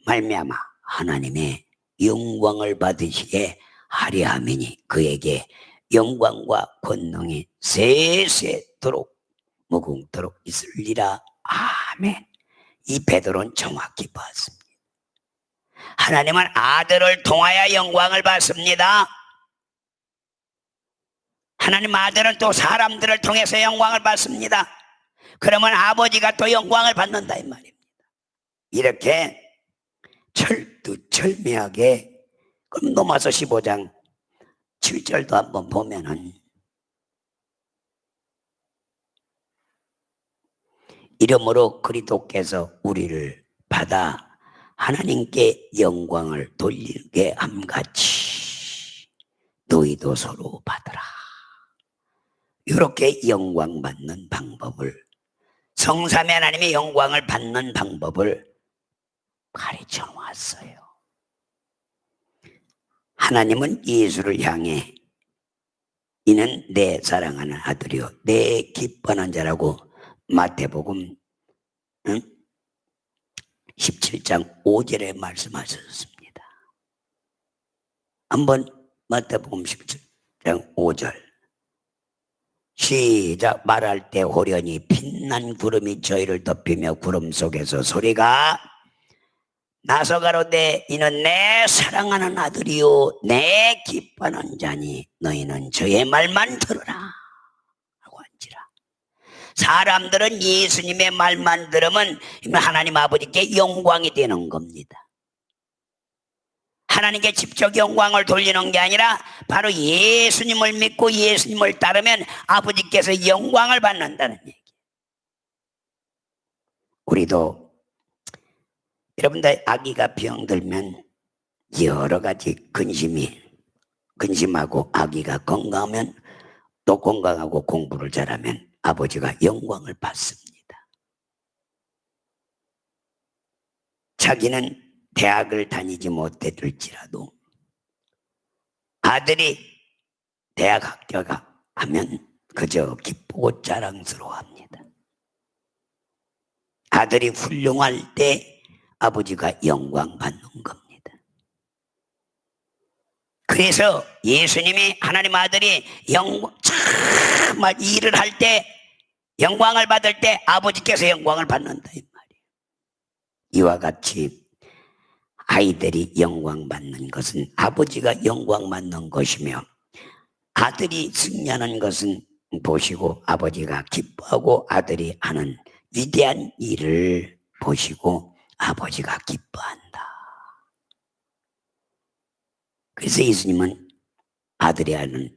말미암아 하나님의 영광을 받으시게 하려 함이니 그에게 영광과 권능이 세세토록 무궁토록 있으리라. 아멘. 이 베드로는 정확히 봤습니다. 하나님은 아들을 통하여 영광을 받습니다. 하나님 아들은 또 사람들을 통해서 영광을 받습니다. 그러면 아버지가 또 영광을 받는다 이 말입니다. 이렇게 철두철미하게. 그럼 로마서 15장 7절도 한번 보면은 이러므로 그리스도께서 우리를 받아 하나님께 영광을 돌리게 함같이 너희도 서로 받으라. 이렇게 영광 받는 방법을, 성삼위 하나님의 영광을 받는 방법을 가르쳐 놓았어요. 하나님은 예수를 향해 이는 내 사랑하는 아들이요 내 기뻐하는 자라고 마태복음 17장 5절에 말씀하셨습니다. 한번 마태복음 17장 5절 시작. 말할 때 호련히 빛난 구름이 저희를 덮이며 구름 속에서 소리가 나서 가로되 이는 내 사랑하는 아들이요 내 기뻐하는 자니 너희는 저의 말만 들으라 하고 한지라. 사람들은 예수님의 말만 들으면 하나님 아버지께 영광이 되는 겁니다. 하나님께 직접 영광을 돌리는 게 아니라 바로 예수님을 믿고 예수님을 따르면 아버지께서 영광을 받는다는 얘기. 우리도 여러분들 아기가 병들면 여러 가지 근심하고 아기가 건강하면 또 건강하고 공부를 잘하면 아버지가 영광을 받습니다. 자기는 대학을 다니지 못했을지라도 아들이 대학 합격하면 그저 기쁘고 자랑스러워합니다. 아들이 훌륭할 때 아버지가 영광 받는 겁니다. 그래서 예수님이 하나님 아들이 정말 일을 할 때 영광을 받을 때 아버지께서 영광을 받는다 이 말이에요. 이와 같이 아이들이 영광 받는 것은 아버지가 영광 받는 것이며 아들이 승리하는 것은 보시고 아버지가 기뻐하고 아들이 하는 위대한 일을 보시고 아버지가 기뻐한다. 그래서 예수님은 아들이 하는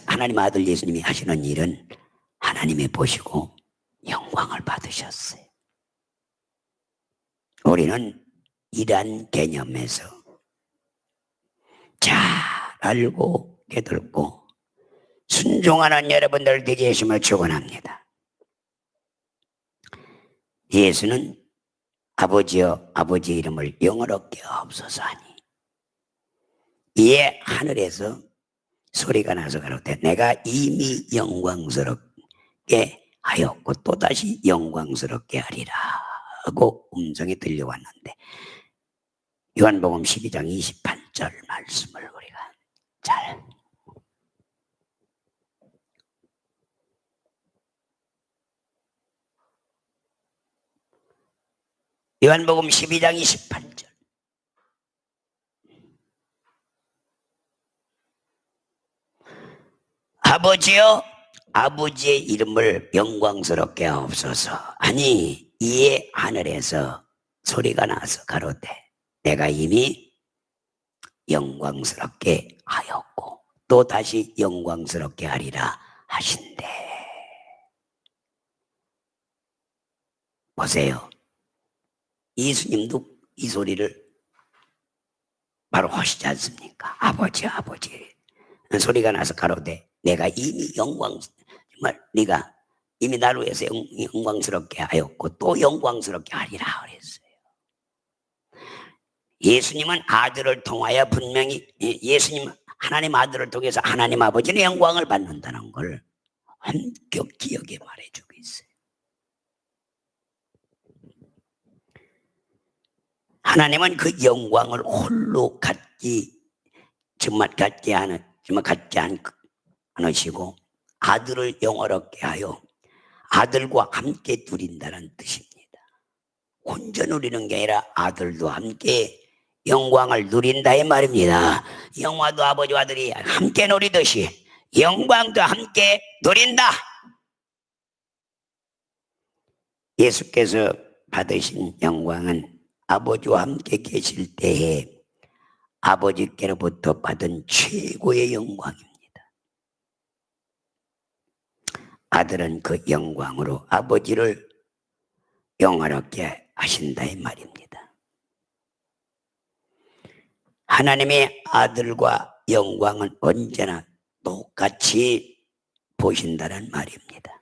하나님 아들 예수님이 하시는 일은 하나님이 보시고 영광을 받으셨어요. 우리는 이러한 개념에서 잘 알고 깨닫고 순종하는 여러분들 되게 하심을 축원합니다. 예수는 아버지여 아버지 이름을 영어롭게 하옵소서 하니 이에 하늘에서 소리가 나서 가로되 내가 이미 영광스럽게 하였고 또다시 영광스럽게 하리라 하고 음성이 들려왔는데 요한복음 12장 28절 말씀을 우리가 잘 요한복음 12장 28절 아버지여 아버지의 이름을 영광스럽게 하옵소서 하니 이에 하늘에서 소리가 나서 가로되 내가 이미 영광스럽게 하였고 또 다시 영광스럽게 하리라 하신대. 보세요. 예수님도 이 소리를 바로 하시지 않습니까? 아버지 아버지 소리가 나서 가로되 내가 이미 정말 네가 이미 나를 위해서 영광스럽게 하였고 또 영광스럽게 하리라 그랬어요. 예수님은 아들을 통하여 분명히 예수님 하나님 아들을 통해서 하나님 아버지는 영광을 받는다는 걸 엄격 기억에 말해주고 있어요. 하나님은 그 영광을 홀로 정말 갖지 않으시고 아들을 영화롭게 하여 아들과 함께 누린다는 뜻입니다. 혼자 누리는 게 아니라 아들도 함께 영광을 누린다 이 말입니다. 영화도 아버지와 아들이 함께 누리듯이 영광도 함께 누린다. 예수께서 받으신 영광은 아버지와 함께 계실 때에 아버지께로부터 받은 최고의 영광입니다. 아들은 그 영광으로 아버지를 영화롭게 하신다 이 말입니다. 하나님의 아들과 영광은 언제나 똑같이 보신다는 말입니다.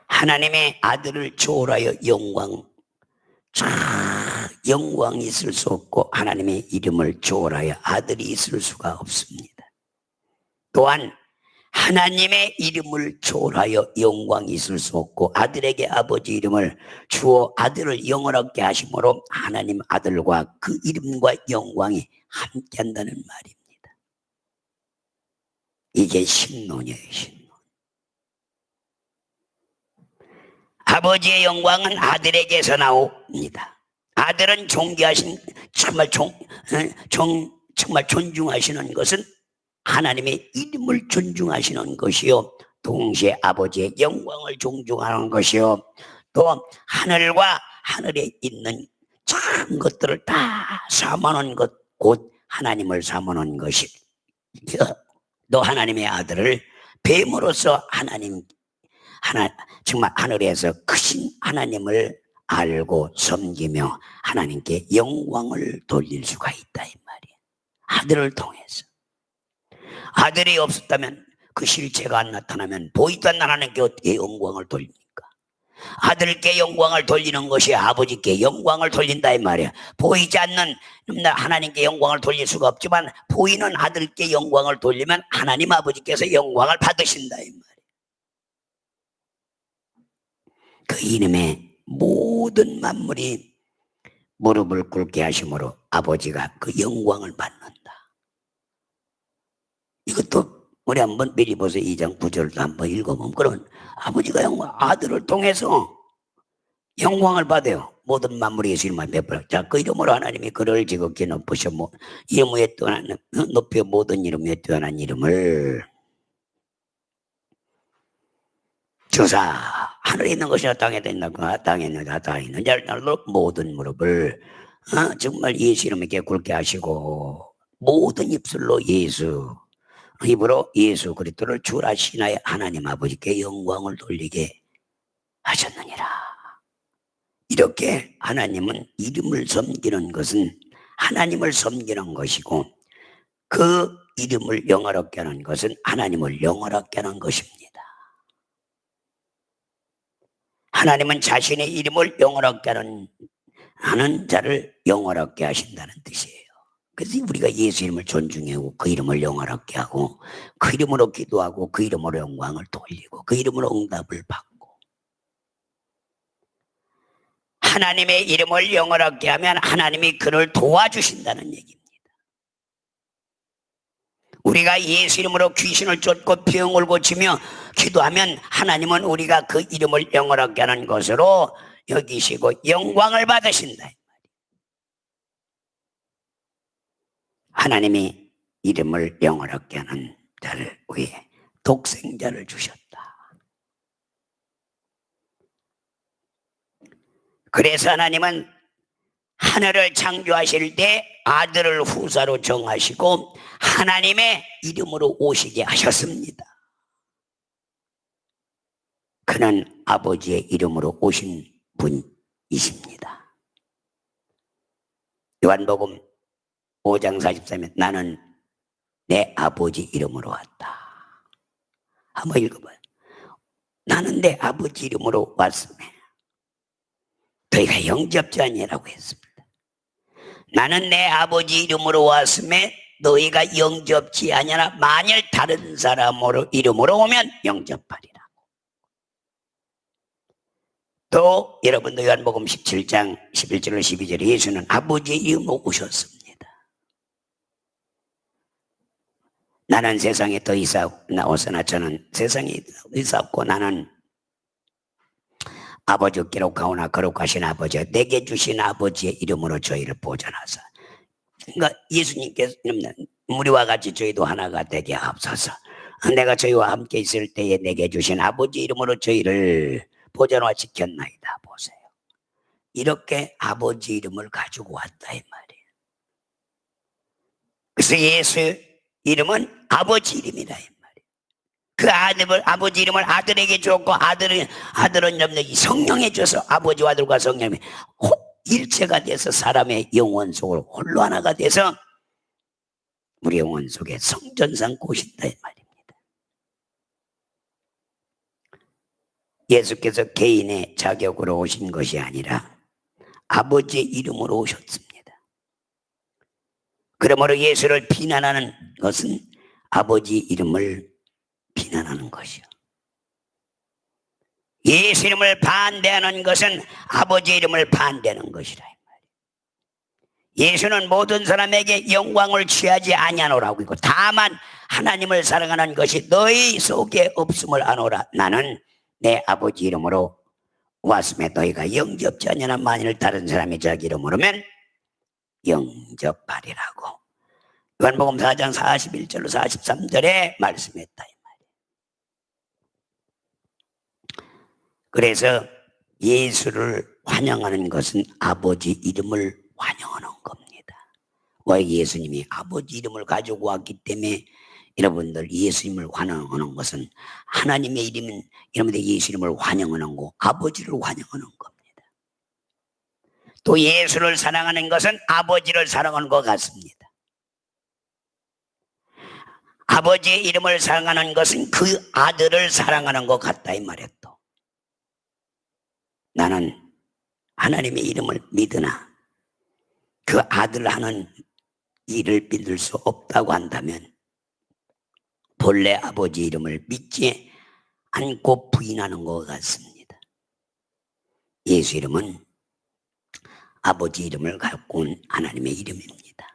하나님의 아들을 초월하여 영광이 있을 수 없고 하나님의 이름을 초월하여 아들이 있을 수가 없습니다. 또한 하나님의 이름을 초월하여 영광이 있을 수 없고 아들에게 아버지 이름을 주어 아들을 영원하게 하심으로 하나님 아들과 그 이름과 영광이 함께 한다는 말입니다. 이게 신론이에요. 신론. 아버지의 영광은 아들에게서 나옵니다. 아들은 존귀하신 정말 존중하시는 것은 하나님의 이름을 존중하시는 것이요, 동시에 아버지의 영광을 존중하는 것이요, 또 하늘과 하늘에 있는 참 것들을 다 사모하는 것, 곧 하나님을 사모하는 것이, 또 하나님의 아들을 뱀으로서 정말 하늘에서 크신 하나님을 알고 섬기며 하나님께 영광을 돌릴 수가 있다 이 말이에요. 아들을 통해서. 아들이 없었다면, 그 실체가 안 나타나면 보이던 하나님께 어떻게 영광을 돌립니까? 아들께 영광을 돌리는 것이 아버지께 영광을 돌린다 이 말이에요. 보이지 않는 하나님께 영광을 돌릴 수가 없지만 보이는 아들께 영광을 돌리면 하나님 아버지께서 영광을 받으신다 이 말이에요. 그 이름에 모든 만물이 무릎을 꿇게 하심으로 아버지가 그 영광을 받는다. 이것도 우리 한번 빌립보서 2장 9절도 한번 읽어보면, 그러면 아버지가 아들을 통해서 영광을 받아요. 모든 만물이 예수 이름만 베풀어. 자, 그 이름으로 하나님이 그를 지극히 높으셔 이름 위에 뛰어난 높여 모든 이름 위에 뛰어난 이름을 주사 하늘에 있는 것이나 땅에 있는 것이나 땅에 있는 자 땅에 있는 자로 모든 무릎을 정말 예수 이름에게 꿇게 하시고 모든 입술로 예수 입으로 예수 그리스도를 주라 신하여 하나님 아버지께 영광을 돌리게 하셨느니라. 이렇게 하나님은 이름을 섬기는 것은 하나님을 섬기는 것이고, 그 이름을 영화롭게 하는 것은 하나님을 영화롭게 하는 것입니다. 하나님은 자신의 이름을 영화롭게 하는 자를 영화롭게 하신다는 뜻이에요. 그래서 우리가 예수 이름을 존중하고 그 이름을 영화롭게 하고 그 이름으로 기도하고 그 이름으로 영광을 돌리고 그 이름으로 응답을 받고, 하나님의 이름을 영화롭게 하면 하나님이 그를 도와주신다는 얘기입니다. 우리가 예수 이름으로 귀신을 쫓고 병을 고치며 기도하면 하나님은 우리가 그 이름을 영화롭게 하는 것으로 여기시고 영광을 받으신다. 하나님이 이름을 영화롭게 하는 자를 위해 독생자를 주셨다. 그래서 하나님은 하늘을 창조하실 때 아들을 후사로 정하시고 하나님의 이름으로 오시게 하셨습니다. 그는 아버지의 이름으로 오신 분이십니다. 요한복음 5장 43에 나는 내 아버지 이름으로 왔다. 한번 읽어봐요. 나는 내 아버지 이름으로 왔으며 너희가 영접자니라고 했습니다. 나는 내 아버지 이름으로 왔음에 너희가 영접지 아니하나 만일 다른 사람으로 이름으로 오면 영접하리라고. 또 여러분도 요한복음 17장 11절 12절에 예수는 아버지의 이름으로 오셨습니다. 나는 세상에 더 있사오나 저는 세상에 있사없고 나는 아버지께로 가오나 거룩하신 아버지 내게 주신 아버지의 이름으로 저희를 보존하사. 그러니까 예수님께서 우리와 같이 저희도 하나가 되게 하옵소서. 내가 저희와 함께 있을 때에 내게 주신 아버지 이름으로 저희를 보존화 시켰나이다. 보세요. 이렇게 아버지 이름을 가지고 왔다 이 말이에요. 그래서 예수 이름은 아버지 이름이다 이 말이에요. 그 아버지 이름을 아들에게 주었고 아들은 성령에 줘서 아버지와 아들과 성령이 일체가 돼서 사람의 영혼 속으로 홀로 하나가 돼서 우리 영혼 속에 성전 삼고 오신다 이 말입니다. 예수께서 개인의 자격으로 오신 것이 아니라 아버지의 이름으로 오셨습니다. 그러므로 예수를 비난하는 것은 아버지 이름을 비난하는 것이요. 예수 이름을 반대하는 것은 아버지 이름을 반대하는 것이라. 예수는 모든 사람에게 영광을 취하지 아니하노라고 있고 다만 하나님을 사랑하는 것이 너희 속에 없음을 아노라. 나는 내 아버지 이름으로 왔음에 너희가 영접지 아니하나 만일 다른 사람이 자기 이름으로 오면 영접하리라고 요한복음 4장 41절로 43절에 말씀했다 이 말이에요. 그래서 예수를 환영하는 것은 아버지 이름을 환영하는 겁니다. 왜 예수님이 아버지 이름을 가지고 왔기 때문에 여러분들 예수님을 환영하는 것은 하나님의 이름은 여러분들 예수 이름을 환영하는 거 아버지를 환영하는 겁니다. 또 예수를 사랑하는 것은 아버지를 사랑하는 것 같습니다. 아버지의 이름을 사랑하는 것은 그 아들을 사랑하는 것 같다 이 말이에요. 또 나는 하나님의 이름을 믿으나 그 아들 하는 일을 믿을 수 없다고 한다면 본래 아버지 이름을 믿지 않고 부인하는 것 같습니다. 예수 이름은 아버지 이름을 갖고 온 하나님의 이름입니다.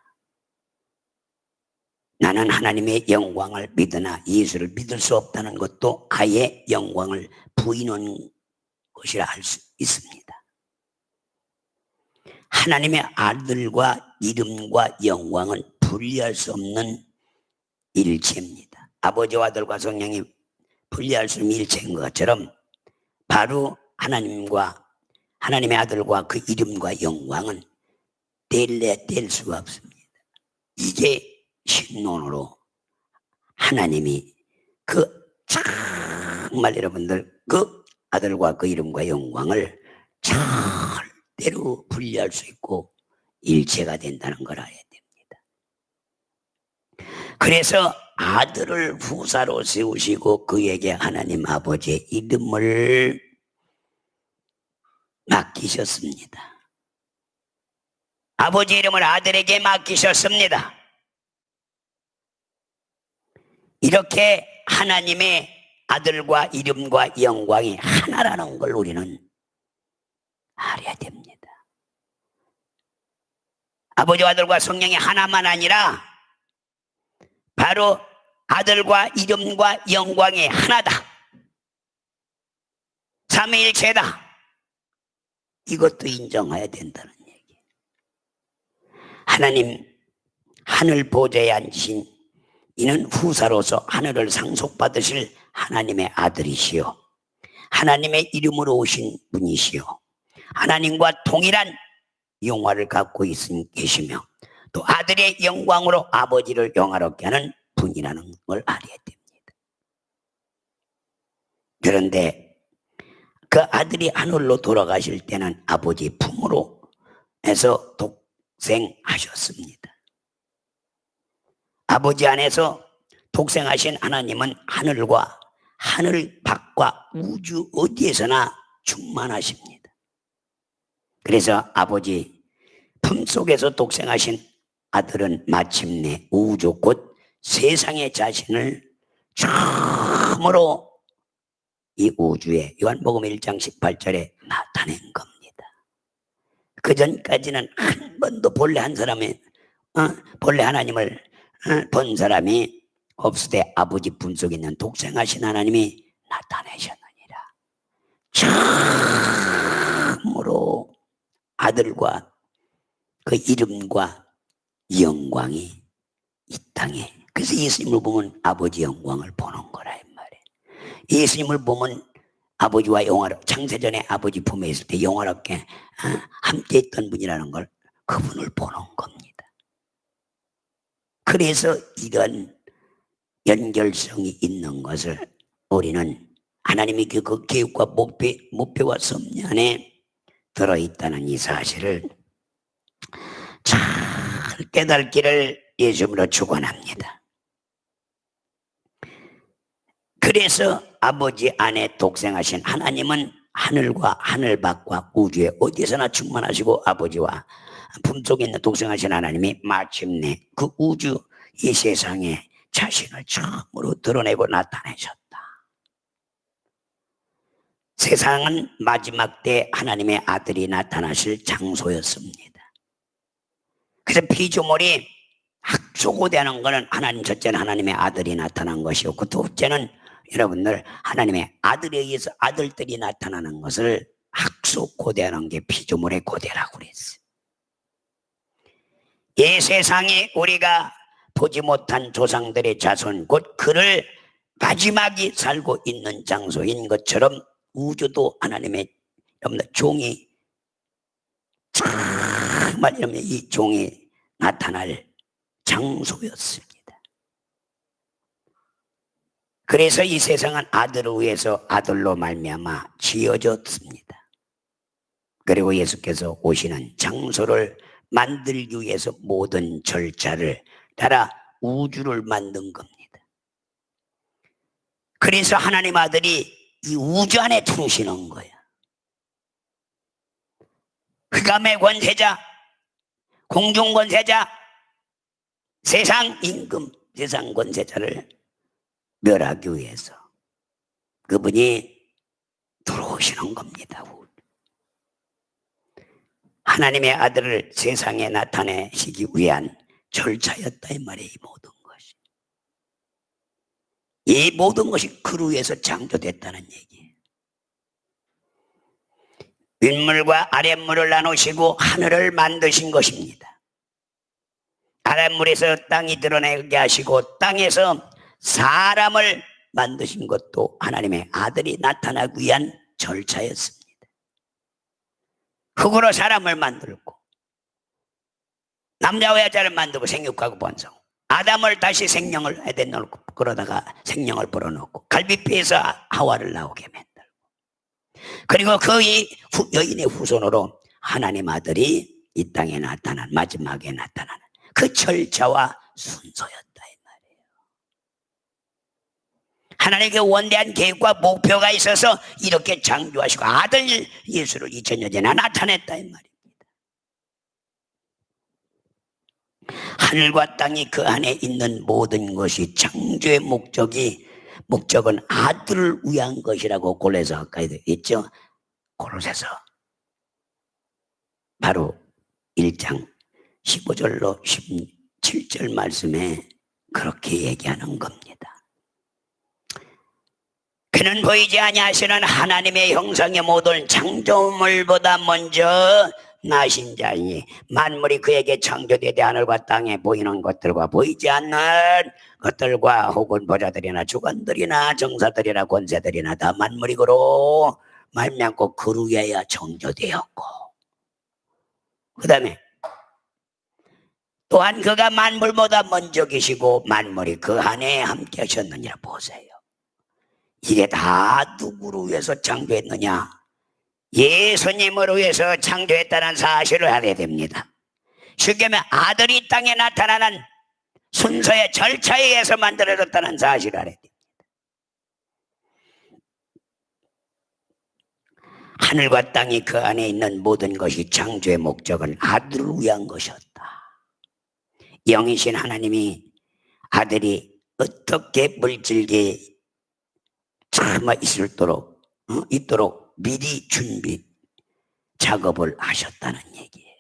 나는 하나님의 영광을 믿으나 예수를 믿을 수 없다는 것도 아예 영광을 부인하는 것이라 할 수 있습니다. 하나님의 아들과 이름과 영광은 분리할 수 없는 일체입니다. 아버지와 아들과 성령이 분리할 수 없는 일체인 것처럼 바로 하나님의 아들과 그 이름과 영광은 뗄 수가 없습니다. 이게 신론으로 하나님이 정말 여러분들 그 아들과 그 이름과 영광을 절대로 분리할 수 있고 일체가 된다는 걸 알아야 됩니다. 그래서 아들을 후사로 세우시고 그에게 하나님 아버지의 이름을 맡기셨습니다. 아버지 이름을 아들에게 맡기셨습니다. 이렇게 하나님의 아들과 이름과 영광이 하나라는 걸 우리는 알아야 됩니다. 아버지와 아들과 성령이 하나만 아니라 바로 아들과 이름과 영광이 하나다. 삼위일체다. 이것도 인정해야 된다는 얘기예요. 하나님 하늘 보좌에 앉으신 이는 후사로서 하늘을 상속받으실 하나님의 아들이시요 하나님의 이름으로 오신 분이시요 하나님과 동일한 영화를 갖고 계시며 또 아들의 영광으로 아버지를 영화롭게 하는 분이라는 걸 알아야 됩니다. 그런데 그 아들이 하늘로 돌아가실 때는 아버지 품으로 해서 독생하셨습니다. 아버지 안에서 독생하신 하나님은 하늘과 하늘 밖과 우주 어디에서나 충만하십니다. 그래서 아버지 품속에서 독생하신 아들은 마침내 우주 곧 세상의 자신을 처음으로 이 우주에 요한복음 1장 18절에 나타낸 겁니다. 그 전까지는 한 번도 본래 하나님을 본 사람이 없으되 아버지 품속에 있는 독생하신 하나님이 나타내셨느니라. 참으로 아들과 그 이름과 영광이 이 땅에, 그래서 예수님을 보면 아버지 영광을 보는 거라 이 말이에요. 예수님을 보면 아버지와 창세전에 아버지 품에 있을 때 영화롭게 함께 있던 분이라는 걸 그분을 보는 겁니다. 그래서 이런 연결성이 있는 것을 우리는 하나님의 그 계획과 목표와 섭리 안에 들어있다는 이 사실을 잘 깨닫기를 예수님으로 축원합니다. 그래서 아버지 안에 독생하신 하나님은 하늘과 하늘 밖과 우주에 어디서나 충만하시고 아버지와 품속에 있는 독생하신 하나님이 마침내 그 우주 이 세상에 자신을 처음으로 드러내고 나타내셨다. 세상은 마지막 때 하나님의 아들이 나타나실 장소였습니다. 그래서 피조물이 학초고대하는 것은 하나님, 첫째는 하나님의 아들이 나타난 것이었고, 둘째는 여러분들 하나님의 아들에 의해서 아들들이 나타나는 것을 학속고대하는 게 피조물의 고대라고 그랬어요. 이 세상에 우리가 보지 못한 조상들의 자손, 곧 그를 마지막이 살고 있는 장소인 것처럼 우주도 하나님의 종이 정말 이 종이 나타날 장소였습니다. 그래서 이 세상은 아들을 위해서 아들로 말미암아 지어졌습니다. 그리고 예수께서 오시는 장소를 만들기 위해서 모든 절차를 따라 우주를 만든 겁니다. 그래서 하나님 아들이 이 우주 안에 들어오시는 거야. 흑암의 권세자, 공중 권세자, 세상 임금, 세상 권세자를 멸하기 위해서 그분이 들어오시는 겁니다. 하나님의 아들을 세상에 나타내시기 위한 절차였다 이 말이에요. 이 모든 것이 그로 위해서 창조됐다는 얘기예요. 윗물과 아랫물을 나누시고 하늘을 만드신 것입니다. 아랫물에서 땅이 드러나게 하시고 땅에서 사람을 만드신 것도 하나님의 아들이 나타나기 위한 절차였습니다. 흙으로 사람을 만들고 남자와 여자를 만들고 생육하고 번성, 아담을 다시 생명을 에덴 놓고 그러다가 생명을 불어넣고 갈비뼈에서 하와를 나오게 만들고, 그리고 그 여인의 후손으로 하나님 아들이 이 땅에 나타난, 마지막에 나타나는 그 절차와 순서였다 이 말이에요. 하나님의 원대한 계획과 목표가 있어서 이렇게 창조하시고 아들 예수를 2000년 전에 나타냈다 이 말이에요. 하늘과 땅이 그 안에 있는 모든 것이 창조의 목적은 아들을 위한 것이라고 골로새서 아까 있죠. 골로새서 바로 1장 15절로 17절 말씀에 그렇게 얘기하는 겁니다. 그는 보이지 아니하시는 하나님의 형상의 모든 창조물보다 먼저 나신 자이니 만물이 그에게 창조되되 하늘과 땅에 보이는 것들과 보이지 않는 것들과 혹은 보좌들이나 주관들이나 정사들이나 권세들이나 다 만물이 그로 말미암고 그로 위하여 창조되었고, 그 다음에 또한 그가 만물보다 먼저 계시고 만물이 그 안에 함께 하셨느니라. 보세요. 이게 다 누구로 위해서 창조했느냐? 예수님으로 위해서 창조했다는 사실을 알아야 됩니다. 쉽게 말하면 아들이 땅에 나타나는 순서의 절차에 의해서 만들어졌다는 사실을 알아야 됩니다. 하늘과 땅이 그 안에 있는 모든 것이 창조의 목적은 아들을 위한 것이었다. 영이신 하나님이 아들이 어떻게 물질계에 참아 있도록 미리 준비 작업을 하셨다는 얘기예요.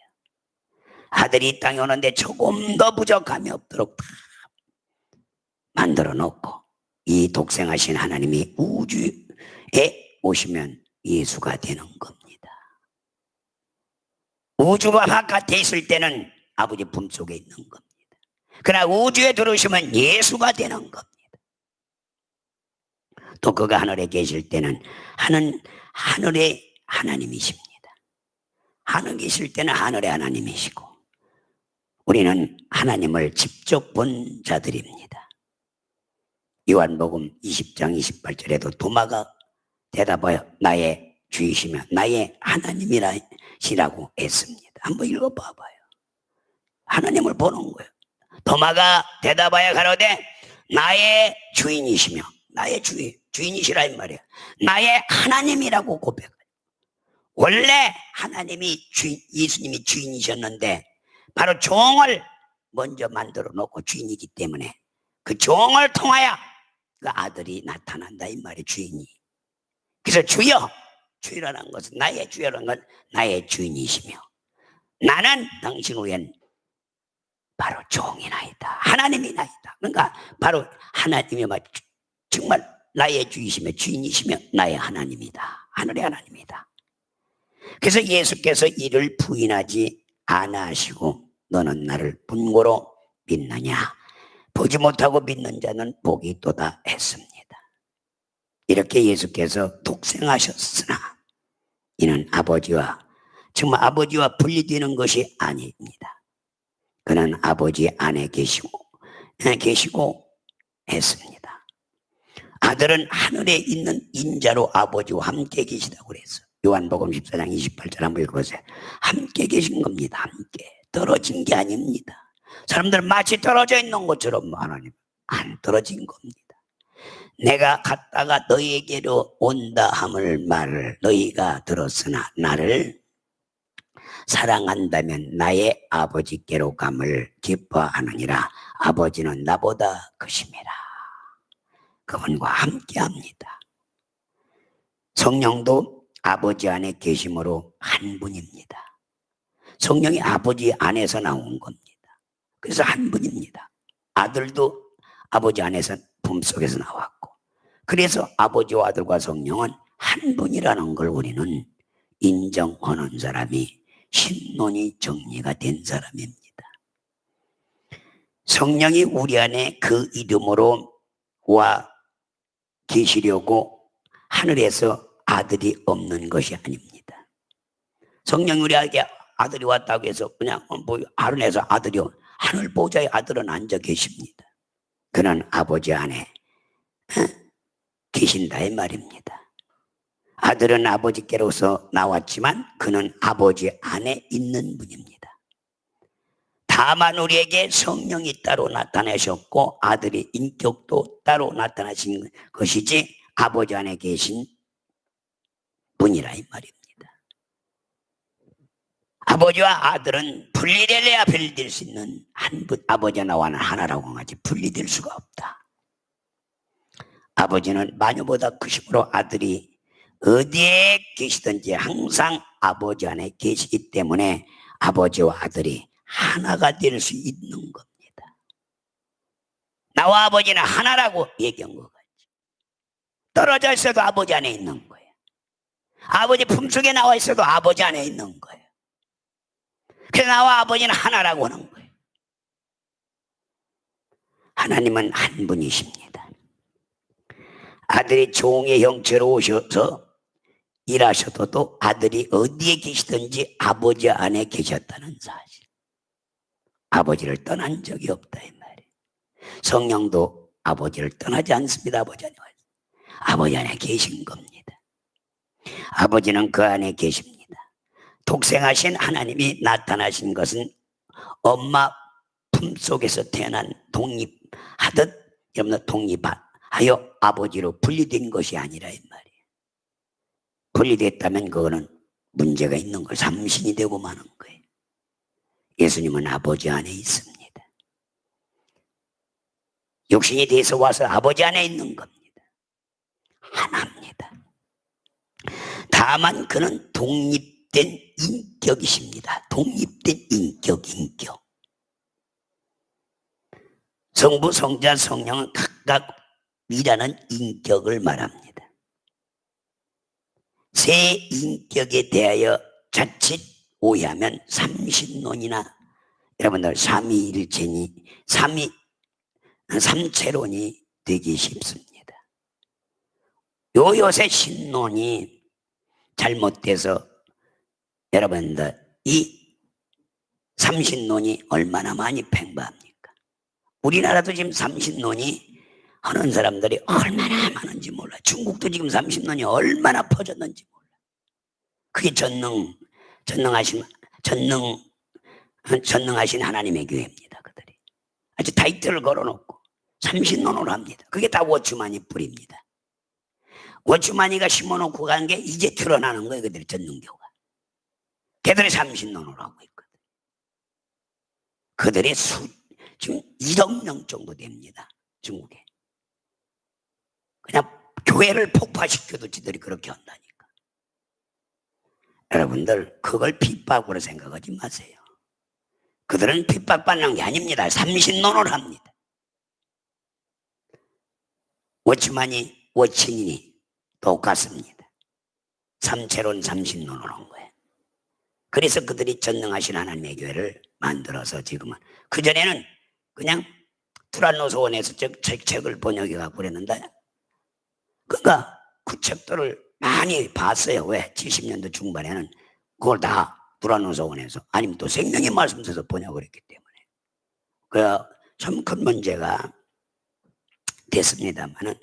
아들이 이 땅에 오는데 조금 더 부족함이 없도록 다 만들어 놓고 이 독생하신 하나님이 우주에 오시면 예수가 되는 겁니다. 우주가 바깥에 있을 때는 아버지 품속에 있는 겁니다. 그러나 우주에 들어오시면 예수가 되는 겁니다. 또 그가 하늘에 계실 때는 하늘의 하나님이십니다. 하늘에 계실 때는 하늘의 하나님이시고 우리는 하나님을 직접 본 자들입니다. 요한복음 20장 28절에도 도마가 대답하여 나의 주이시며 나의 하나님이라 주인이시라고 했습니다. 한번 읽어봐봐요. 하나님을 보는 거예요. 도마가 대답하여 가로되 나의 주인이시며, 나의 주인이시라 이 말이에요. 나의 하나님이라고 고백해요. 원래 하나님이 예수님이 주인이셨는데 바로 종을 먼저 만들어 놓고 주인이기 때문에 그 종을 통하여 그 아들이 나타난다 이 말이에요. 주인이. 그래서 주여라는 것은, 나의 주여라는 건 나의 주인이시며 나는 당신 후엔 바로 종이나이다, 하나님이나이다. 그러니까 바로 하나님이 정말 나의 주이시며 주인이시며 나의 하나님이다, 하늘의 하나님이다. 그래서 예수께서 이를 부인하지 않으시고 너는 나를 분고로 믿느냐, 보지 못하고 믿는 자는 복이 있도다 했습니다. 이렇게 예수께서 독생하셨으나 이는 정말 아버지와 분리되는 것이 아닙니다. 그는 아버지 안에 계시고 했습니다. 아들은 하늘에 있는 인자로 아버지와 함께 계시다고 그랬어요. 요한복음 14장 28절 한번 읽어보세요. 함께 계신 겁니다. 함께. 떨어진 게 아닙니다. 사람들은 마치 떨어져 있는 것처럼 하나님 안 떨어진 겁니다. 내가 갔다가 너희에게로 온다 함을 말을 너희가 들었으나 나를 사랑한다면 나의 아버지께로 감을 기뻐하느니라. 아버지는 나보다 크심이라. 그분과 함께합니다. 성령도 아버지 안에 계심으로 한 분입니다. 성령이 아버지 안에서 나온 겁니다. 그래서 한 분입니다. 아들도 아버지 안에서 품속에서 나왔고, 그래서 아버지와 아들과 성령은 한 분이라는 걸 우리는 인정하는 사람이 신론이 정리가 된 사람입니다. 성령이 우리 안에 그 이름으로 와 계시려고 하늘에서 아들이 없는 것이 아닙니다. 성령이 우리에게 아들이 왔다고 해서 그냥 하늘에서 아들이 하늘 보좌에 아들은 앉아 계십니다. 그는 아버지 안에 계신다 이 말입니다. 아들은 아버지께로서 나왔지만 그는 아버지 안에 있는 분입니다. 다만 우리에게 성령이 따로 나타나셨고 아들의 인격도 따로 나타나신 것이지 아버지 안에 계신 분이라 이 말입니다. 아버지와 아들은 분리될래야 분리될 수 있는 한 분, 아버지와 나와는 하나라고 하지 분리될 수가 없다. 아버지는 마녀보다 크심으로 아들이 어디에 계시든지 항상 아버지 안에 계시기 때문에 아버지와 아들이 하나가 될 수 있는 겁니다. 나와 아버지는 하나라고 얘기한 것 같죠. 떨어져 있어도 아버지 안에 있는 거예요. 아버지 품속에 나와 있어도 아버지 안에 있는 거예요. 그래서 나와 아버지는 하나라고 하는 거예요. 하나님은 한 분이십니다. 아들이 종의 형체로 오셔서 일하셔도 또 아들이 어디에 계시든지 아버지 안에 계셨다는 사실. 아버지를 떠난 적이 없다 이 말이에요. 성령도 아버지를 떠나지 않습니다. 아버지 안에 계신 겁니다. 아버지는 그 안에 계십니다. 독생하신 하나님이 나타나신 것은 엄마 품속에서 태어난 독립하듯 여러분 독립하여 아버지로 분리된 것이 아니라 이 말이에요. 분리됐다면 그거는 문제가 있는 거예요. 삼신이 되고 마는 거예요. 예수님은 아버지 안에 있습니다. 육신이 돼서 와서 아버지 안에 있는 겁니다. 하나입니다. 다만 그는 독립된 인격이십니다. 독립된 인격. 성부, 성자, 성령은 각각 이라는 인격을 말합니다. 세 인격에 대하여 자칫 오해하면 삼신론이나 여러분들 삼위일체니 삼체론이 되기 쉽습니다. 요새 신론이 잘못돼서 여러분들 이 삼신론이 얼마나 많이 팽배합니까? 우리나라도 지금 삼신론이 하는 사람들이 얼마나 많은지 몰라. 중국도 지금 삼신론이 얼마나 퍼졌는지 몰라. 그게 전능 전능하신 하나님의 교회입니다. 그들이 아주 타이틀을 걸어놓고 삼신론을 합니다. 그게 다 워추만이 뿌립니다. 워추만이가 심어놓고 간 게 이제 드러나는 거예요. 그들의 전능교가. 걔들이 삼신론을 하고 있거든. 그들의 지금 1억 명 정도 됩니다. 중국에. 그냥 교회를 폭파시켜도 지들이 그렇게 한다니까. 여러분들 그걸 핍박으로 생각하지 마세요. 그들은 핍박받는 게 아닙니다. 삼신론을 합니다. 워치만이 워치인이 똑같습니다. 삼체론 삼신론을 한 거예요. 그래서 그들이 전능하신 하나님의 교회를 만들어서 지금은, 그전에는 그냥 투란노소원에서 책을 번역해 갖고 그랬는데, 그러니까 그 책들을 많이 봤어요. 왜? 70년대 중반에는 그걸 다 투란노소원에서, 아니면 또 생명의 말씀에서 번역을 했기 때문에 그 참 큰 문제가 됐습니다만은,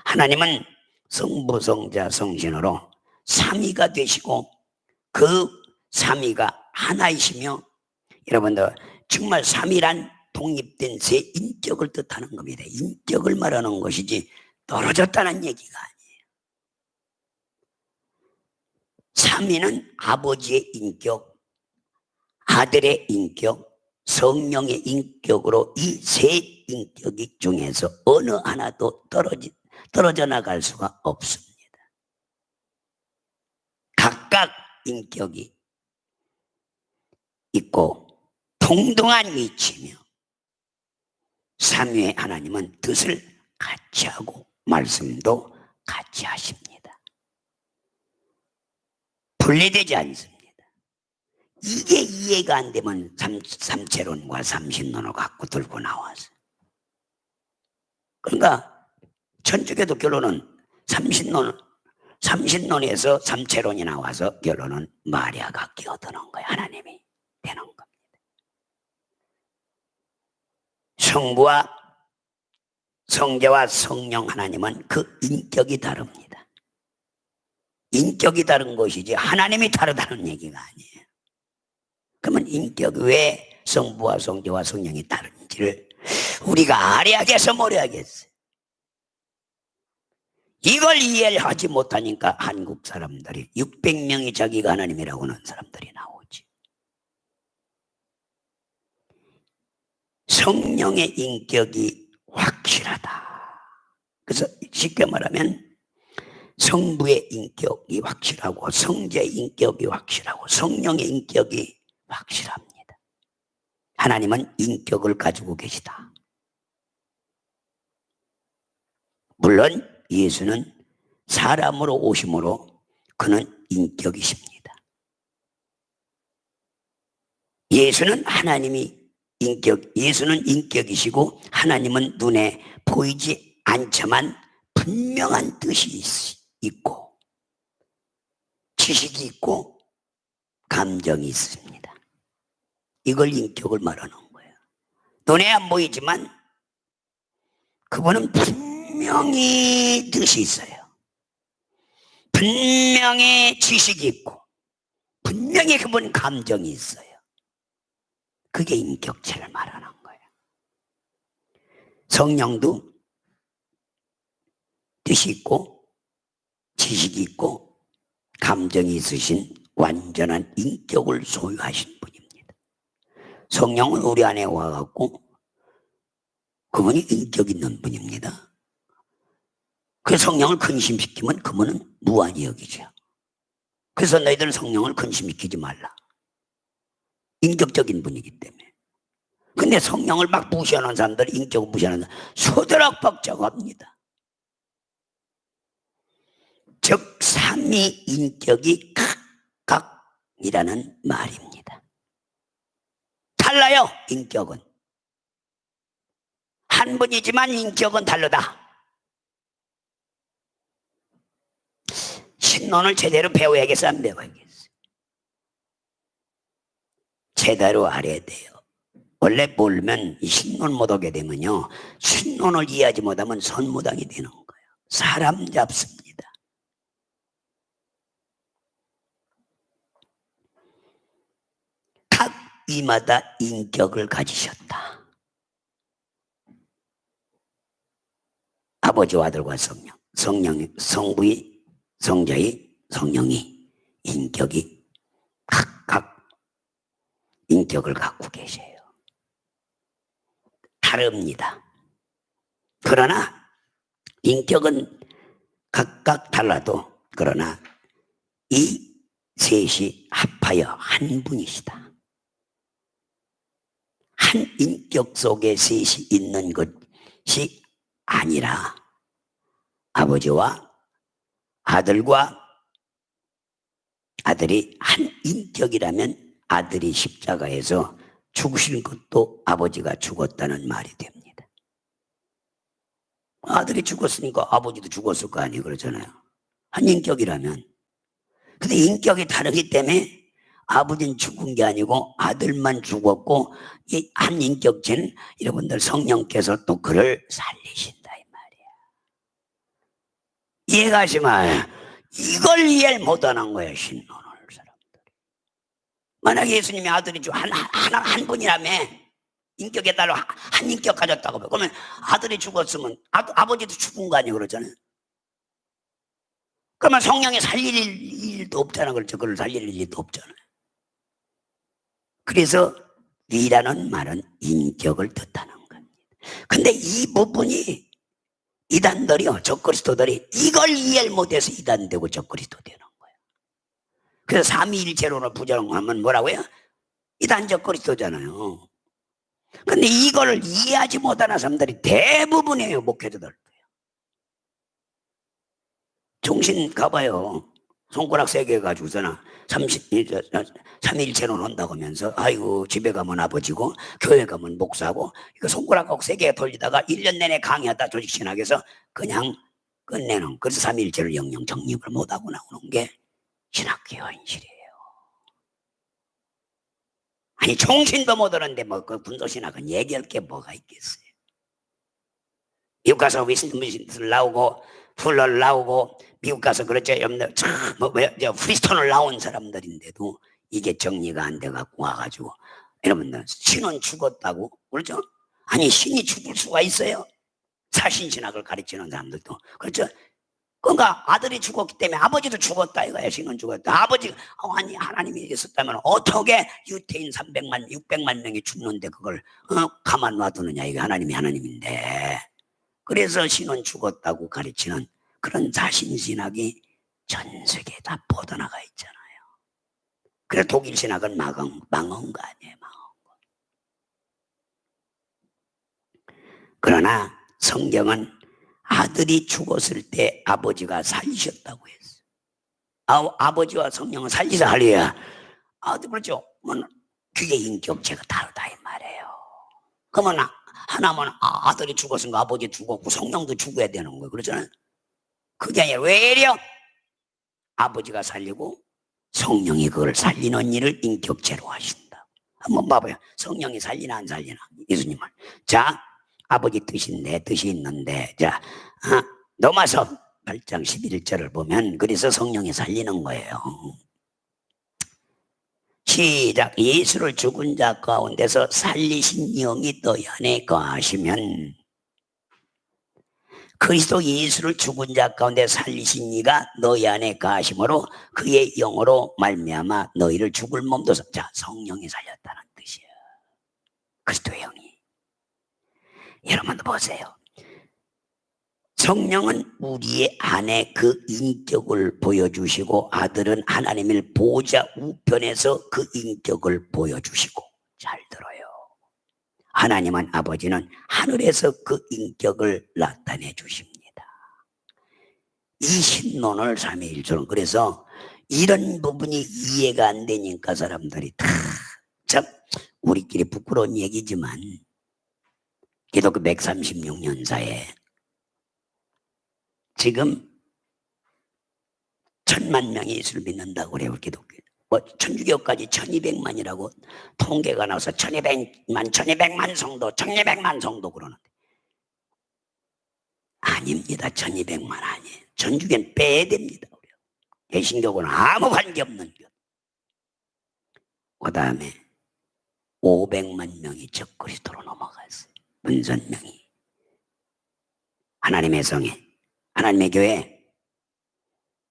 하나님은 성부, 성자, 성신으로 삼위가 되시고 그 삼위가 하나이시며, 여러분들 정말 삼위란 독립된 세 인격을 뜻하는 겁니다. 인격을 말하는 것이지 떨어졌다는 얘기가 아니에요. 삼위는 아버지의 인격, 아들의 인격, 성령의 인격으로 이 세 인격이 중에서 어느 하나도 떨어져 나갈 수가 없습니다. 각각 인격이 있고 동등한 위치며, 삼위의 하나님은 뜻을 같이 하고 말씀도 같이 하십니다. 분리되지 않습니다. 이게 이해가 안 되면 삼체론과 삼신론을 갖고 들고 나와서, 그러니까 천주교도 결론은 삼신론에서 삼체론이 나와서 결론은 마리아가 끼어드는 거예요. 하나님이 되는 겁니다. 성부와 성자와 성령 하나님은 그 인격이 다릅니다. 인격이 다른 것이지 하나님이 다르다는 얘기가 아니에요. 그러면 인격, 왜 성부와 성자와 성령이 다른지를 우리가 알아야겠어, 모르야겠어. 이걸 이해를 하지 못하니까 한국 사람들이 600명이 자기가 하나님이라고 하는 사람들이 나오지. 성령의 인격이 확실하다. 그래서 쉽게 말하면 성부의 인격이 확실하고 성자의 인격이 확실하고 성령의 인격이 확실합니다. 하나님은 인격을 가지고 계시다. 물론 예수는 사람으로 오심으로 그는 인격이십니다. 예수는 예수는 인격이시고 하나님은 눈에 보이지 않지만 분명한 뜻이 있고 지식이 있고 감정이 있습니다. 이걸 인격을 말하는 거예요. 눈에 안 보이지만 그분은 분명히 뜻이 있어요. 분명히 지식이 있고 분명히 그분 감정이 있어요. 그게 인격체를 말하는 거예요. 성령도 뜻이 있고 지식이 있고 감정이 있으신 완전한 인격을 소유하신 분입니다. 성령은 우리 안에 와갖고 그분이 인격 있는 분입니다. 그 성령을 근심시키면 그분은 무한히 여기죠. 그래서 너희들은 성령을 근심시키지 말라. 인격적인 분이기 때문에. 근데 성령을 막 무시하는 사람들, 인격을 무시하는 사람들 소드락박작합니다. 즉 삼위 인격이 각각이라는 말입니다. 달라요. 인격은 한 분이지만 인격은 다르다. 신론을 제대로 배워야겠어, 안 배워야겠어? 제대로 알아야 돼요. 원래 모르면 신론 못하게 되면요, 신론을 이해하지 못하면 선무당이 되는 거예요. 사람 잡습니다. 위마다 인격을 가지셨다. 아버지와 아들과 성부의, 성자의, 성령이 인격이 각각 인격을 갖고 계세요. 다릅니다. 그러나 인격은 각각 달라도 그러나 이 셋이 합하여 한 분이시다. 한 인격 속에 셋이 있는 것이 아니라 아버지와 아들과 아들이 한 인격이라면 아들이 십자가에서 죽으신 것도 아버지가 죽었다는 말이 됩니다. 아들이 죽었으니까 아버지도 죽었을 거 아니에요. 그러잖아요. 한 인격이라면. 근데 인격이 다르기 때문에 아버지는 죽은 게 아니고 아들만 죽었고 이 한 인격체는 여러분들 성령께서 또 그를 살리신다 이 말이야. 이해가 하시면 이걸 이해를 못하는 거예요. 신론을 사람들이. 만약에 예수님이 아들이 한 분이라며 인격에 따라 한 인격 가졌다고 그러면 아들이 죽었으면 아버지도 죽은 거 아니에요. 그러잖아요. 그러면 성령이 살릴 일도 없잖아. 그렇죠. 그걸 살릴 일도 없잖아요. 그래서 위라는 말은 인격을 뜻하는 겁니다. 근데 이 부분이 이단들이요, 적그리스도들이 이걸 이해를 못해서 이단되고 적그리스도 되는 거예요. 그래서 삼위일체론을 부정하면 뭐라고요? 이단 적그리스도잖아요. 근데 이걸 이해하지 못하는 사람들이 대부분이에요. 목회자들. 정신 가봐요. 손가락 3개 해가지고서나 삼일체론 한다고 하면서 아이고 집에 가면 아버지고 교회 가면 목사고 이거 손가락하고 3개 돌리다가 1년 내내 강의하다 조직신학에서 그냥 끝내는, 그래서 삼일체를 영영 정립을 못하고 나오는 게 신학교 현실이에요. 아니 정신도 못 오는데 뭐 그 분도신학은 얘기할 게 뭐가 있겠어요. 미국 가서 위스민스터를 나오고 풀러를 나오고 미국 가서 그렇죠. 프리스톤을 나온 사람들인데도 이게 정리가 안 돼갖고 와가지고 여러분들 신은 죽었다고 그렇죠? 아니 신이 죽을 수가 있어요? 사신신학을 가르치는 사람들도 그렇죠? 그러니까 아들이 죽었기 때문에 아버지도 죽었다 이거야. 신은 죽었다. 아버지가 아니 하나님이 있었다면 어떻게 유태인 300만 600만 명이 죽는데 그걸 가만 놔두느냐. 이게 하나님인데. 그래서 신은 죽었다고 가르치는 그런 자신신학이 전 세계에 다 뻗어나가 있잖아요. 그래서 독일 신학은 망한 거 아니에요. 그러나 성경은 아들이 죽었을 때 아버지가 살리셨다고 했어요. 아버지와 성령은 살리자 할래야. 그렇죠. 그게 인격체가 다르다 이 말이에요. 그러면 하나만 아들이 죽었으니까 아버지 죽었고 성령도 죽어야 되는 거예요. 그렇잖아요. 그게 아니라 외려 아버지가 살리고 성령이 그걸 살리는 일을 인격체로 하신다. 한번 봐봐요. 성령이 살리나 안 살리나 예수님을. 자, 아버지 뜻이 내 뜻이 있는데 자 로마서 8장 11절을 보면 그래서 성령이 살리는 거예요. 시작. 예수를 죽은 자 가운데서 살리신 영이 너희 안에 거하시면 그리스도 예수를 죽은 자 가운데 살리신 이가 너희 안에 거하심으로 그의 영으로 말미암아 너희를 죽을 몸도 자 성령이 살렸다는 뜻이에요. 그리스도의 영이. 여러분도 보세요. 성령은 우리의 안에 그 인격을 보여주시고 아들은 하나님의 보좌 우편에서 그 인격을 보여주시고. 잘 들어요. 하나님은 아버지는 하늘에서 그 인격을 나타내 주십니다. 이 신론을 삼위일체론. 그래서 이런 부분이 이해가 안 되니까 사람들이 다 참 우리끼리 부끄러운 얘기지만 기독교 136년사에 지금 1000만 명이 예수를 믿는다고 그래요. 기독교. 천주교까지 1200만이라고 통계가 나와서 1200만 성도 1200만 성도 그러는데 아닙니다. 1200만 아니에요. 천주교는 빼야 됩니다. 개신교는 아무 관계없는 교. 그 다음에 500만 명이 적그리스도로 넘어갔어요. 문선명이. 하나님의 성에, 하나님의 교회,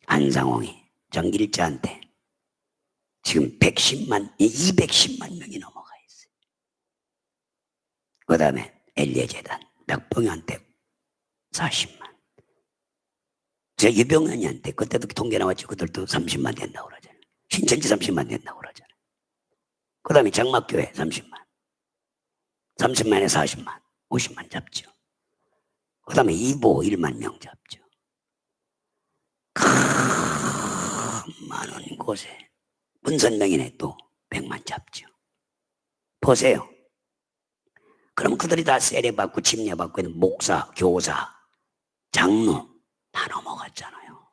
안상홍이 정길자한테 지금 210만 명이 넘어가 있어요. 그 다음에 엘리야재단, 낙봉이한테 40만. 저 유병현이한테 그때도 통계 나왔죠. 그들도 30만 된다고 그러잖아요. 신천지 30만 된다고 그러잖아요. 그 다음에 장막교회 30만. 30만에 40만, 50만 잡죠. 그 다음에 이보 1만 명 잡죠. 많은 곳에 문선명이네 또 100만 잡죠. 보세요. 그럼 그들이 다 세례받고 침례받고 있는 목사, 교사, 장로 다 넘어갔잖아요.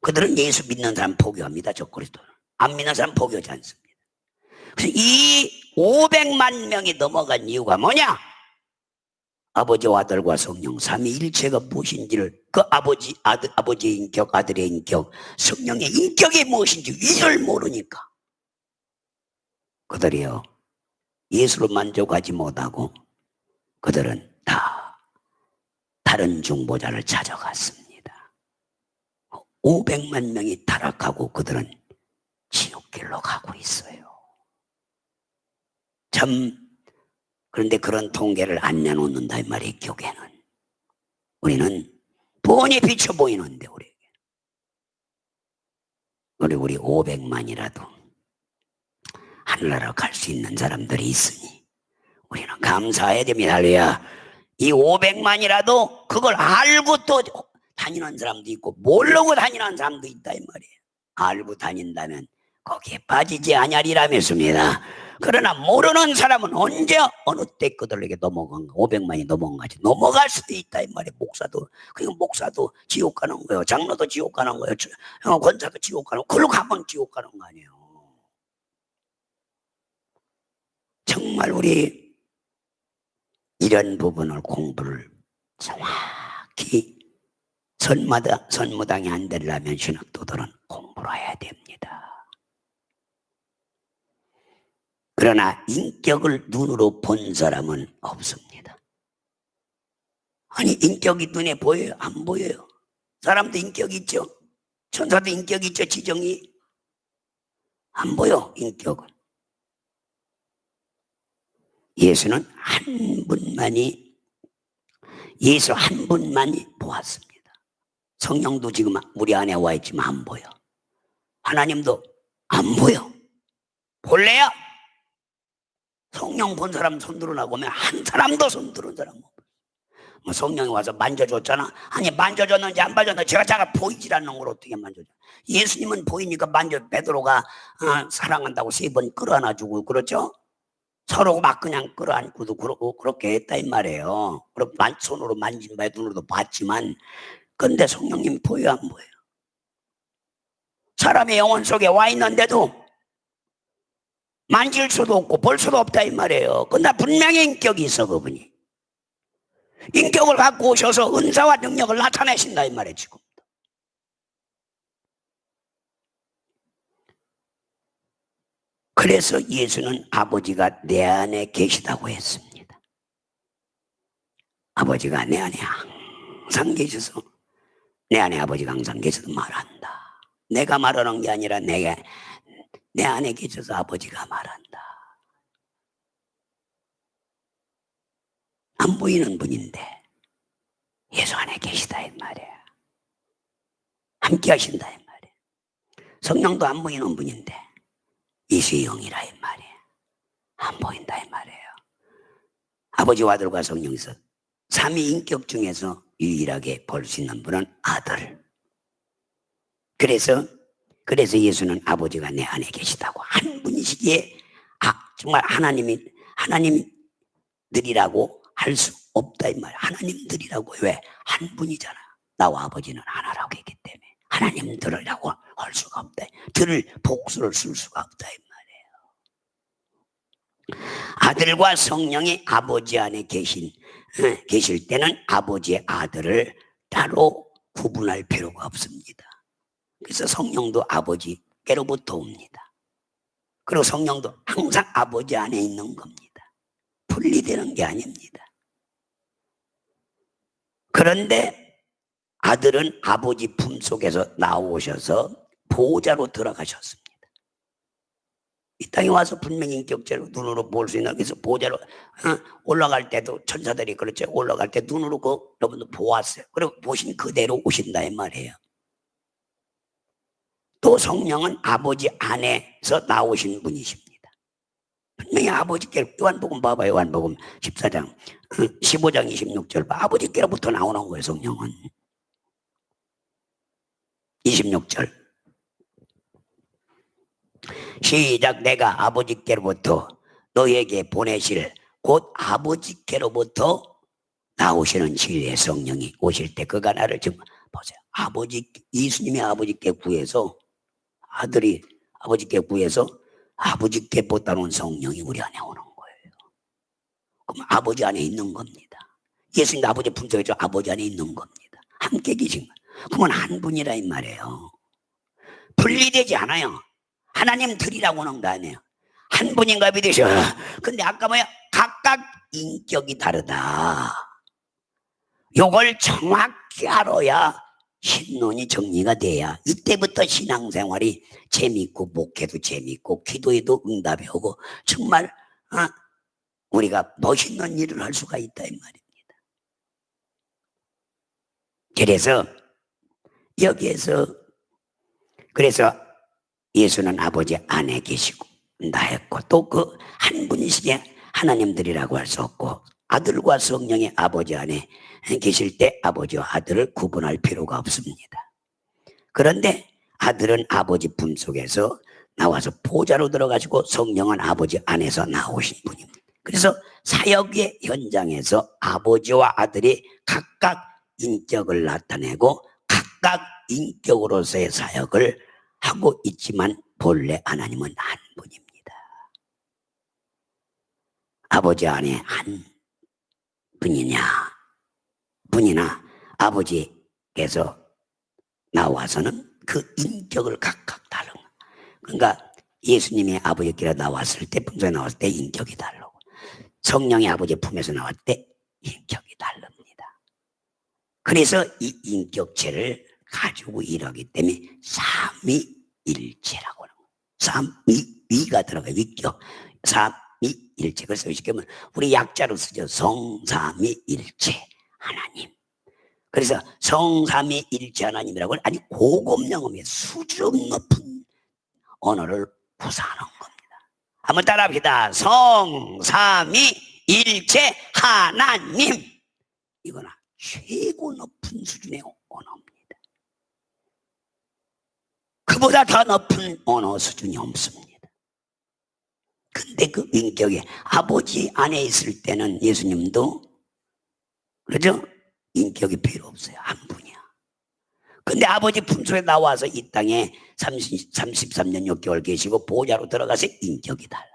그들은 예수 믿는 사람 포기합니다. 적그리스도는. 안 믿는 사람 포기하지 않습니다. 그래서 이 500만 명이 넘어간 이유가 뭐냐? 아버지와 아들과 성령 삼위일체가 무엇인지를, 그 아버지의 인격, 아들의 인격, 성령의 인격이 무엇인지 이를 모르니까 그들이요 예수로 만족하지 못하고 그들은 다 다른 중보자를 찾아갔습니다. 500만 명이 타락하고 그들은 지옥길로 가고 있어요. 참. 그런데 그런 통계를 안 내놓는다 이 말이에요. 교계는. 우리는 뻔히 비쳐 보이는데 우리 500만이라도 하늘나라 갈 수 있는 사람들이 있으니 우리는 감사해야 됩니다. 할렐루야. 이 500만이라도 그걸 알고 또 다니는 사람도 있고 모르고 다니는 사람도 있다 이 말이에요. 알고 다닌다면 거기에 빠지지 아니하리라면서입니다. 그러나 모르는 사람은 언제 어느 때 그들에게 넘어간 거 500만이 넘어간 거지. 넘어갈 수도 있다 이 말이에요. 목사도 지옥 가는 거예요. 장로도 지옥 가는 거예요. 권사도 지옥 가는 거예요. 그걸로 가면 지옥 가는 거 아니에요. 정말 우리 이런 부분을 공부를 정확히 선무당이 안 되려면 신학도들은 공부를 해야 됩니다. 그러나 인격을 눈으로 본 사람은 없습니다. 아니 인격이 눈에 보여요? 안 보여요. 사람도 인격이 있죠. 천사도 인격이 있죠. 지정이 안 보여. 인격은. 예수는 예수 한 분만이 보았습니다. 성령도 지금 우리 안에 와 있지만 안 보여. 하나님도 안 보여. 볼래요? 성령 본 사람 손들어라고 하면 한 사람도 손들은 사람 없어요. 뭐 성령이 와서 만져줬잖아. 아니 만져줬는지 안 만져줬는지 제가 보이질 않는 걸 어떻게 만져줘. 예수님은 보이니까 베드로가 사랑한다고 3번 끌어안아주고 그렇죠. 서로 막 그냥 끌어안고도 그러고 그렇게 했다 이 말이에요. 손으로 만진 바에 눈으로도 봤지만 근데 성령님 보여 안 보여요? 사람의 영혼 속에 와 있는데도 만질 수도 없고 볼 수도 없다 이 말이에요. 근데 분명히 인격이 있어. 그분이 인격을 갖고 오셔서 은사와 능력을 나타내신다 이 말이에요. 지금 그래서 예수는 아버지가 내 안에 계시다고 했습니다. 아버지가 내 안에 항상 계셔서 내 안에 아버지가 항상 계셔서 말한다. 내가 말하는 게 아니라 내 안에 계셔서 아버지가 말한다. 안 보이는 분인데 예수 안에 계시다 이 말이에요. 함께 하신다 이 말이에요. 성령도 안 보이는 분인데 예수의 영이라 이 말이에요. 안 보인다 이 말이에요. 아버지와 아들과 성령에서 삼위인격 중에서 유일하게 볼 수 있는 분은 아들. 그래서 예수는 아버지가 내 안에 계시다고 한 분이시기에 정말 하나님들이라고 할 수 없다 이 말이에요. 하나님들이라고 왜? 한 분이잖아. 나와 아버지는 하나라고 했기 때문에 하나님들이라고 할 수가 없다. 들을 복수를 쓸 수가 없다 이 말이에요. 아들과 성령이 아버지 안에 계실 때는 아버지의 아들을 따로 구분할 필요가 없습니다. 그래서 성령도 아버지께로부터 옵니다. 그리고 성령도 항상 아버지 안에 있는 겁니다. 분리되는 게 아닙니다. 그런데 아들은 아버지 품속에서 나오셔서 보호자로 들어가셨습니다. 이 땅에 와서 분명히 인격체로 눈으로 볼 수 있는, 그래서 보호자로 올라갈 때도 천사들이 그렇죠. 올라갈 때 눈으로 여러분도 보았어요. 그리고 보신 그대로 오신다 이 말이에요. 또 성령은 아버지 안에서 나오신 분이십니다. 분명히 아버지께로, 요한복음 봐봐요. 요한복음 14장 15장 26절 아버지께로부터 나오는 거예요. 성령은 26절 시작. 내가 아버지께로부터 너에게 보내실 곧 아버지께로부터 나오시는 진리의 성령이 오실 때 그가 나를 지금 보세요. 예수님이 아버지께 구해서, 아들이 아버지께 구해서 아버지께보다 온 성령이 우리 안에 오는 거예요. 그럼 아버지 안에 있는 겁니다. 예수님도 아버지 품속에서 아버지 안에 있는 겁니다. 함께 계신 거예요. 그러면 한 분이라 이 말이에요. 분리되지 않아요. 하나님 들이라고 하는 거 아니에요. 한 분인가 믿으셔. 근데 아까 뭐야? 각각 인격이 다르다. 요걸 정확히 알아야 신론이 정리가 돼야 이때부터 신앙생활이 재밌고 목회도 재밌고 기도에도 응답이 오고 정말 우리가 멋있는 일을 할 수가 있다 이 말입니다. 그래서 여기에서 그래서 예수는 아버지 안에 계시고 나였고 또 그 한 분이시게 하나님들이라고 할 수 없고 아들과 성령이 아버지 안에 계실 때 아버지와 아들을 구분할 필요가 없습니다. 그런데 아들은 아버지 품속에서 나와서 보좌로 들어가시고 성령은 아버지 안에서 나오신 분입니다. 그래서 사역의 현장에서 아버지와 아들이 각각 인격을 나타내고 각각 인격으로서의 사역을 하고 있지만 본래 하나님은 한 분입니다. 아버지 안에 한 분이나 아버지께서 나와서는 그 인격을 각각 다른 거예요. 그러니까 예수님이 아버지께로 나왔을 때, 품속에 나왔을 때 인격이 다르고 성령이 아버지 품에서 나왔을 때 인격이 다릅니다. 그래서 이 인격체를 가지고 일하기 때문에 삼위일체라고 하는 거예요. 위가 들어가요. 위격. 삼위일체. 그래서 쉽게 말하면 우리 약자로 쓰죠. 성삼위일체 하나님. 그래서 성삼위일체 하나님이라고 아주 고급 영어의 수준 높은 언어를 구사하는 겁니다. 한번 따라합시다. 성삼위일체 하나님. 이거는 최고 높은 수준의 언어입니다. 그보다 더 높은 언어 수준이 없습니다. 근데 그 인격이 아버지 안에 있을 때는 예수님도 그렇죠? 인격이 필요 없어요. 한 분이야. 근데 아버지 품속에 나와서 이 땅에 33년 6개월 계시고 보좌로 들어가서 인격이 달라.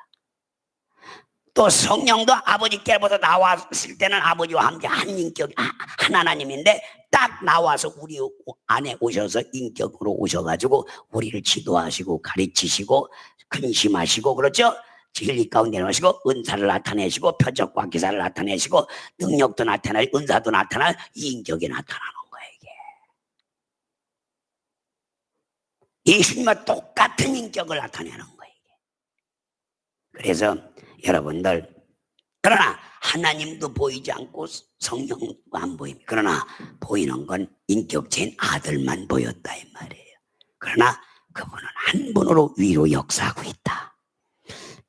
또 성령도 아버지께로부터 나왔을 때는 아버지와 함께 한 인격, 한 하나님인데 딱 나와서 우리 안에 오셔서 인격으로 오셔가지고 우리를 지도하시고 가르치시고 근심하시고 그렇죠? 진리 가운데 나시고 은사를 나타내시고 표적과 기사를 나타내시고 능력도 나타나고 은사도 나타날 이 인격이 나타나는 거예요. 이게 예수님과 똑같은 인격을 나타내는 거예요. 그래서 여러분들 그러나 하나님도 보이지 않고 성령도 안 보입니다. 그러나 보이는 건 인격체인 아들만 보였다 이 말이에요. 그러나 그분은 한 분으로 위로 역사하고 있다.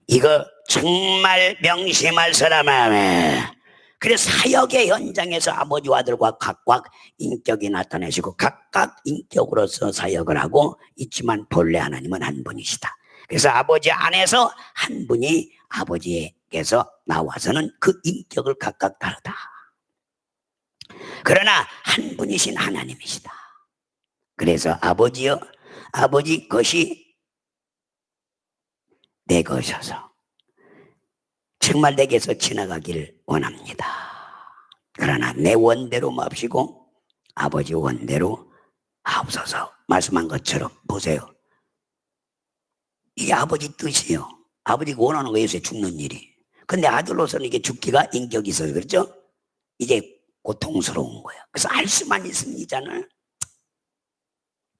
이거 정말 명심할 사람이에요. 그래서 사역의 현장에서 아버지와 아들과 각각 인격이 나타내시고 각각 인격으로서 사역을 하고 있지만 본래 하나님은 한 분이시다. 그래서 아버지 안에서 한 분이 아버지께서 나와서는 그 인격을 각각 다르다. 그러나 한 분이신 하나님이시다. 그래서 아버지여, 아버지 것이 내 것이어서 정말 내게서 지나가기를 원합니다. 그러나 내 원대로 맙시고 아버지 원대로 하옵소서. 말씀한 것처럼 보세요. 이게 아버지 뜻이에요. 아버지가 원하는 거예요. 죽는 일이. 근데 아들로서는 이게 죽기가 인격이 있어서 그렇죠. 이제 고통스러운 거야. 그래서 알 수만 있으면 이 잔을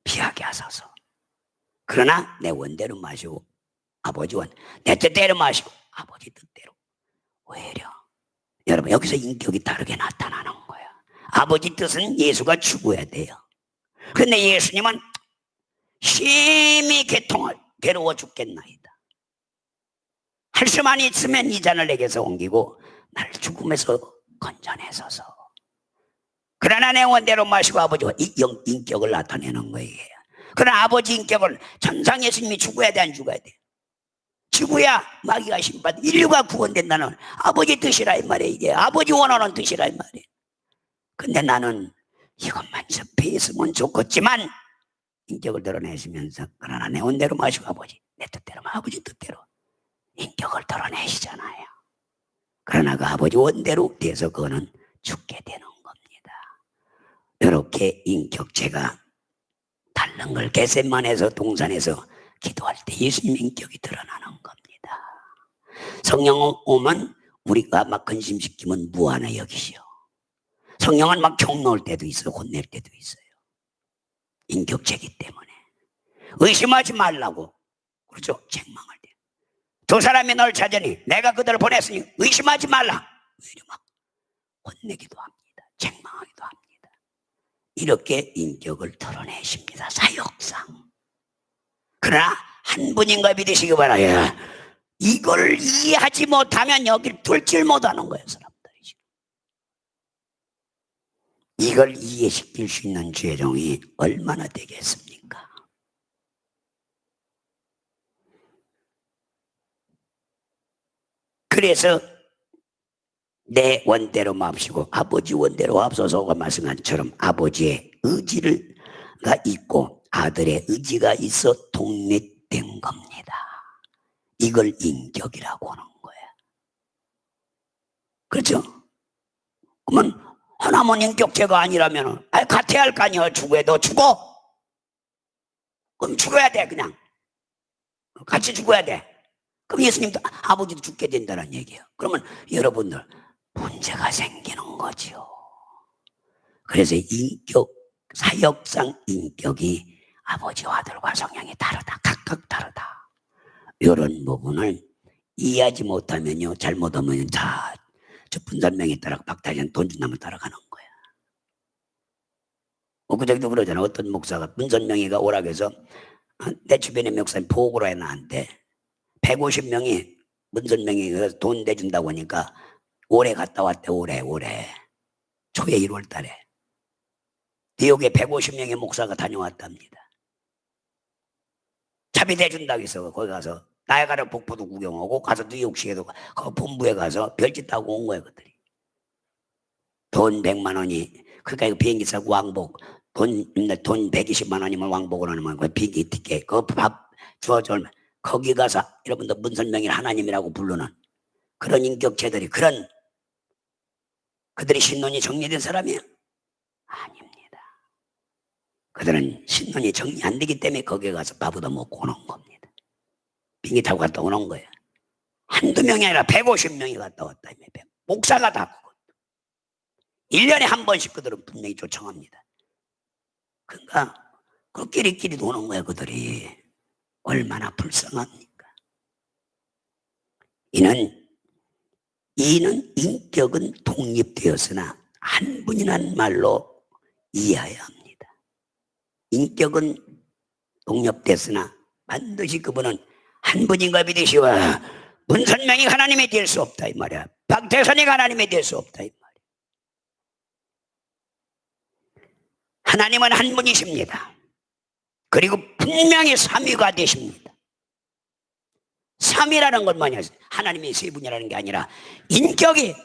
피하게 하소서. 그러나 내 원대로 마시고 아버지 원, 내 뜻대로 마시고 아버지 뜻대로. 오히려 여러분 여기서 인격이 다르게 나타나는 거야. 아버지 뜻은 예수가 죽어야 돼요. 그런데 예수님은 심히 괴로워 죽겠나이다. 할 수만 있으면 이 잔을 내게서 옮기고 나를 죽음에서 건져내소서. 그러나 내 원대로 마시고 아버지와 인격을 나타내는 거예요. 그러나 아버지 인격을 전상 예수님이 죽어야 돼, 안 죽어야 돼? 죽어야 마귀가 심판, 인류가 구원된다는 아버지 뜻이라 이 말이에요. 이게 아버지 원하는 뜻이라 이 말이에요. 근데 나는 이것만 접했으면 좋겠지만 인격을 드러내시면서 그러나 내 원대로 마시고 아버지 내 뜻대로 아버지 뜻대로 인격을 드러내시잖아요. 그러나 그 아버지 원대로 돼서 그거는 죽게 되는 겁니다. 이렇게 인격체가 다른 걸 겟세마네에서 동산에서 기도할 때 예수님 인격이 드러나는 겁니다. 성령 오면 우리가 막 근심시키면 무한히 여기시오. 성령은 막 경노할 때도 있어요. 혼낼 때도 있어요. 인격체이기 때문에 의심하지 말라고 그렇죠. 책망할 때 두 사람이 널 찾으니 내가 그들을 보냈으니 의심하지 말라. 오히려 막 혼내기도 합니다. 책망하기도 합니다. 이렇게 인격을 드러내십니다. 사역상. 그러나 한 분인 걸 믿으시기 바라요. 이걸 이해하지 못하면 여길 둘질 못하는 거예요. 사람들이 지금. 이걸 이해시킬 수 있는 죄종이 얼마나 되겠습니까? 그래서 내 원대로 마옵시고 아버지 원대로 앞서서가 말씀한 것처럼 아버지의 의지가 있고 아들의 의지가 있어 독립된 겁니다. 이걸 인격이라고 하는 거예요. 그렇죠? 그러면 하나만 인격체가 아니라면 같아야 할 거 아니야. 죽어도 죽어. 그럼 죽어야 돼. 그냥 같이 죽어야 돼. 그럼 예수님도 아버지도 죽게 된다는 얘기예요. 그러면 여러분들 문제가 생기는 거죠. 그래서 인격, 사역상 인격이 아버지와 아들과 성향이 다르다. 각각 다르다. 이런 부분을 이해하지 못하면요. 잘못하면 다 저 분산명에 따라 박탈련 돈 준다면 따라가는 거야. 엊그저께도 그러잖아. 어떤 목사가 문선명이가 오라고 해서 내 주변의 목사님 보고로 해 나한테 150명이 문선명이 돈 내준다고 하니까 올해 갔다 왔대. 올해 초에 1월 달에 뉴욕에 150명의 목사가 다녀왔답니다. 차비 대준다고 해서 거기 가서 나야가라 폭포도 구경하고 가서 뉴욕시에도 그 본부에 가서 별짓 따고 온 거예요. 그들이 돈 100만 원이 그러니까 비행기 사고 왕복 돈 120만 원이면 왕복을 하는 거예요. 비행기 티켓 그 밥 주어줘. 거기 가서 여러분들 문선명일 하나님이라고 부르는 그런 인격체들이 그들이 신론이 정리된 사람이에요? 아닙니다. 그들은 신론이 정리 안 되기 때문에 거기에 가서 밥얻어 먹고 오는 겁니다. 비행기 타고 갔다 오는 거예요. 한두 명이 아니라 150명이 갔다 왔다. 목사가 다 그것. 1년에 한 번씩 그들은 분명히 초청합니다. 그러니까 그 끼리끼리 노는 거예요. 그들이 얼마나 불쌍합니까? 이는 인격은 독립되었으나 한 분이란 말로 이해해야 합니다. 인격은 독립됐으나 반드시 그분은 한 분인 걸 믿으시오. 문선명이 하나님이 될 수 없다 이 말이야. 박태선이가 하나님이 될 수 없다 이 말이야. 하나님은 한 분이십니다. 그리고 분명히 삼위가 되십니다. 삼위라는 건 뭐냐? 하나님이 세 분이라는 게 아니라 인격이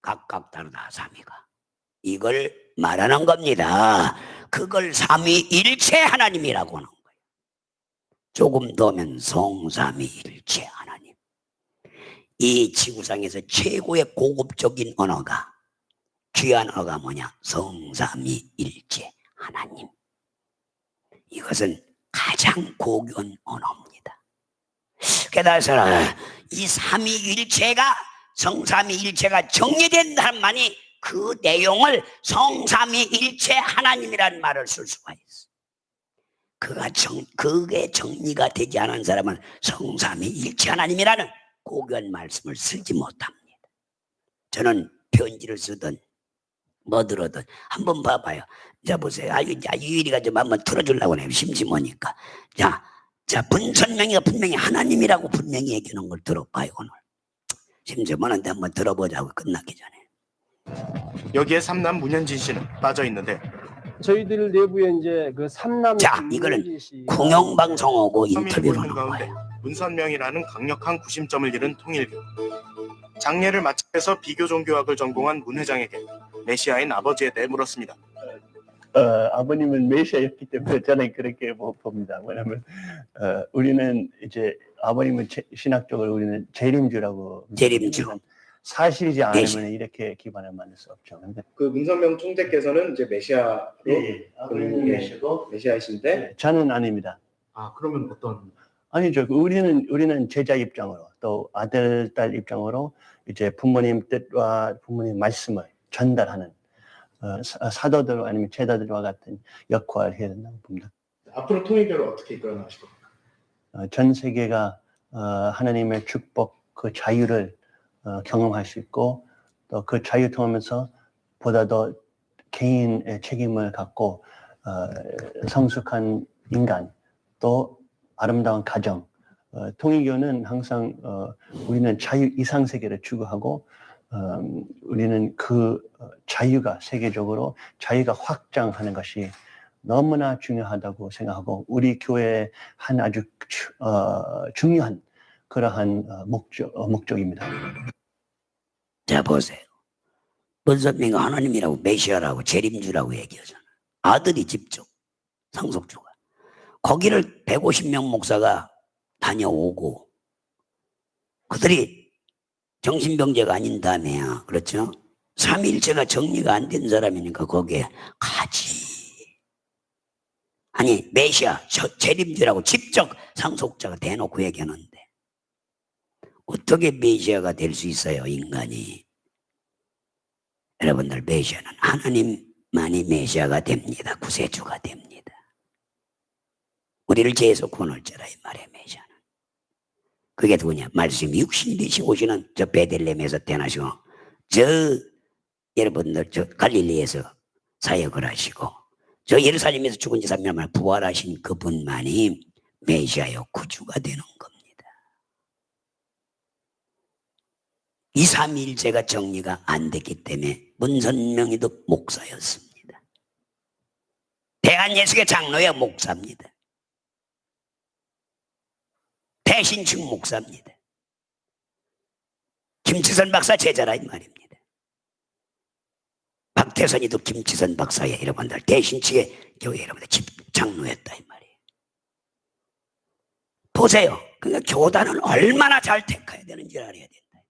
각각 다르다. 삼위가 이걸 말하는 겁니다. 그걸 삼위일체 하나님이라고 하는 거예요. 조금 더 하면 성삼위일체 하나님. 이 지구상에서 최고의 고급적인 언어가 귀한 언어가 뭐냐? 성삼위일체 하나님. 이것은 가장 고귀한 언어입니다. 깨달아서라. 이 삼위일체가 성삼위일체가 정리된다만이 그 내용을 성삼위일체 하나님이라는 말을 쓸 수가 있어. 그게 정리가 되지 않은 사람은 성삼위일체 하나님이라는 고귀한 말씀을 쓰지 못합니다. 저는 편지를 쓰든 뭐 들어든 한번 봐봐요. 자 보세요. 유일이가 좀 한번 틀어주려고 해요. 심심하니까. 자 분선명이가 분명히 하나님이라고 분명히 얘기하는 걸 들어봐요. 오늘 심심하는데 한번 들어보자고, 끝나기 전에. 여기에 삼남 문현진 씨는 빠져 있는데, 저희들 내부에 이제 그 삼남 자, 이거는 공영방송하고 인터뷰를 하는 가운데 거예요. 문선명이라는 강력한 구심점을 잃은 통일교. 장례를 마치면서 비교 종교학을 전공한 문 회장에게 메시아인 아버지에 대해 물었습니다. 아버님은 메시아였기 때문에 저는 그렇게 봅니다. 왜냐하면 우리는 이제 아버님은 신학적으로 우리는 재림주라고. 재림주. 사실이지 않으면 이렇게 기반을 만들 수 없죠. 근데 그 문선명 총재께서는 이제 메시아로 아버님은 메시아고 메시아이신데, 네, 저는 아닙니다. 아 그러면 어떤? 아니죠. 우리는 제자 입장으로, 또 아들, 딸 입장으로 이제 부모님 뜻과 부모님 말씀을 전달하는 사도들 아니면 제자들과 같은 역할을 해야 된다고 봅니다. 앞으로 통일교를 어떻게 이끌어 나가실 겁니까? 전 세계가 하나님의 축복, 그 자유를 경험할 수 있고, 또 그 자유 통하면서 보다 더 개인의 책임을 갖고 성숙한 인간, 또 아름다운 가정. 통일교는 항상 우리는 자유 이상 세계를 추구하고, 우리는 그 자유가 세계적으로 자유가 확장하는 것이 너무나 중요하다고 생각하고, 우리 교회의 한 아주 중요한 그러한 목적입니다. 자 보세요. 문선명이 하나님이라고 메시아라고 재림주라고 얘기하잖아. 아들이 직접 상속주가. 거기를 150명 목사가 다녀오고, 그들이 정신병자가 아닌 다음에야, 그렇죠? 삼위일체가 정리가 안 된 사람이니까 거기에 가지. 아니 메시아 재림주라고 직접 상속자가 대놓고 얘기하는데 어떻게 메시아가 될 수 있어요, 인간이? 여러분들, 메시아는 하나님만이 메시아가 됩니다. 구세주가 됩니다. 우리를 죄에서 구원할 자라, 이 말이에요. 메시아는 그게 누구냐? 말씀이 육신이 되시고 오시는 저 베들레헴에서 태어나시고, 여러분들 저 갈릴리에서 사역을 하시고, 저 예루살렘에서 죽은 지 3년 만에 부활하신 그분만이 메시아요 구주가 되는 겁니다. 이 삼위일체가 정리가 안 됐기 때문에 문선명이도 목사였습니다. 대한예수교 장로야 목사입니다. 대신층 목사입니다. 김치선 박사 제자라 이 말입니다. 박태선이도 김치선 박사의 여러분들 대신층의 교회 여러분들 장로였다 이 말이에요. 보세요. 그러니까 교단은 얼마나 잘 택해야 되는지 알아야 된다.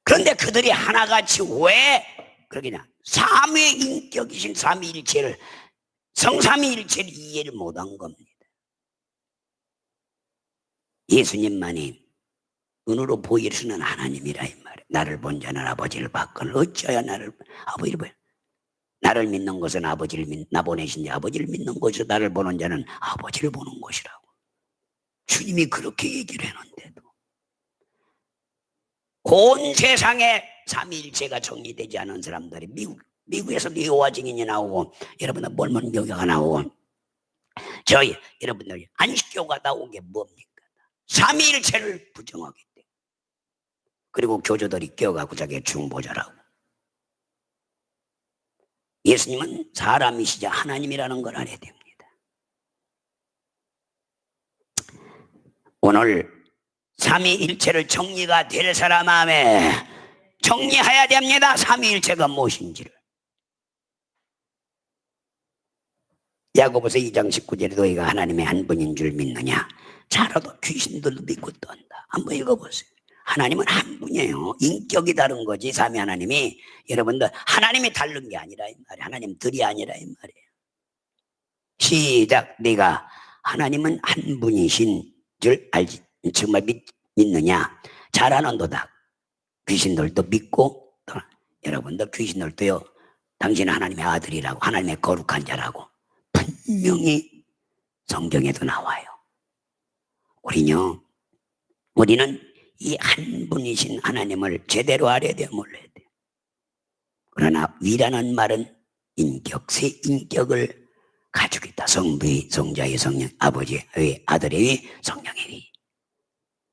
그런데 그들이 하나같이 왜 그러냐? 삼위인격이신 삼위일체를, 성삼위일체를 이해를 못한 겁니다. 예수님만이 눈으로 보이시는 하나님이라 이 말이에요. 나를 본 자는 아버지를 봤거늘 어찌하여 나를 아버지를 보여? 나를 믿는 것은 나 보내신 자 아버지를 믿는 것이요 나를 보는 자는 아버지를 보는 것이라고. 주님이 그렇게 얘기를 했는데도 온 세상에 삼위일체가 정리되지 않은 사람들이 미국에서 리오와 증인이 나오고, 여러분들 몰몬 교회가 나오고, 저희 여러분들 안식교가 나온 게 뭡니까? 삼위일체를 부정하기 때문에. 그리고 교주들이 껴가고 자기 중보자라고. 예수님은 사람이시자 하나님이라는 걸 알아야 됩니다. 오늘 삼위일체를 정리가 될 사람 마음에 정리해야 됩니다. 삼위일체가 무엇인지를. 야고보서 2장 19절에 너희가 하나님의 한 분인 줄 믿느냐? 자라도 귀신들도 믿고 떤다. 한번 읽어보세요. 하나님은 한 분이에요. 인격이 다른 거지. 삼위 하나님이. 여러분들 하나님이 다른 게 아니라 이 말이에요. 하나님들이 아니라 이 말이에요. 시작. 네가 하나님은 한 분이신 줄 알지 정말 믿느냐? 잘하는도다. 귀신들도 믿고 또 여러분들 귀신들도요. 당신은 하나님의 아들이라고 하나님의 거룩한 자라고 분명히 성경에도 나와요. 우리는 이 한 분이신 하나님을 제대로 알아야 돼요, 몰라야 돼요. 그러나 위라는 말은 인격, 세 인격을 가지고 있다. 성부의, 성자의, 성령, 아버지의 의, 아들의 의, 성령의 의.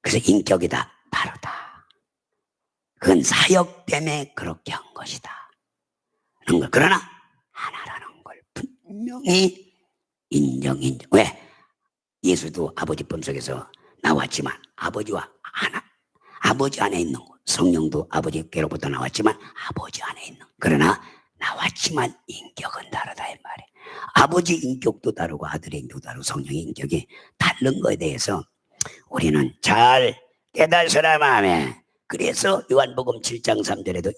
그래서 인격이 다 다르다. 그건 사역 때문에 그렇게 한 것이다. 그러나 하나라는 걸 분명히 인정. 왜? 예수도 아버지 품속에서 나왔지만 아버지와 하나, 아버지 안에 있는 것. 성령도 아버지께로부터 나왔지만 아버지 안에 있는 것. 그러나 나왔지만 인격은 다르다 이 말이에요. 아버지 인격도 다르고 아들의 인격도 다르고 성령의 인격이 다른 것에 대해서 우리는 잘 깨달으라 마음에. 그래서 요한복음 7장 3절에도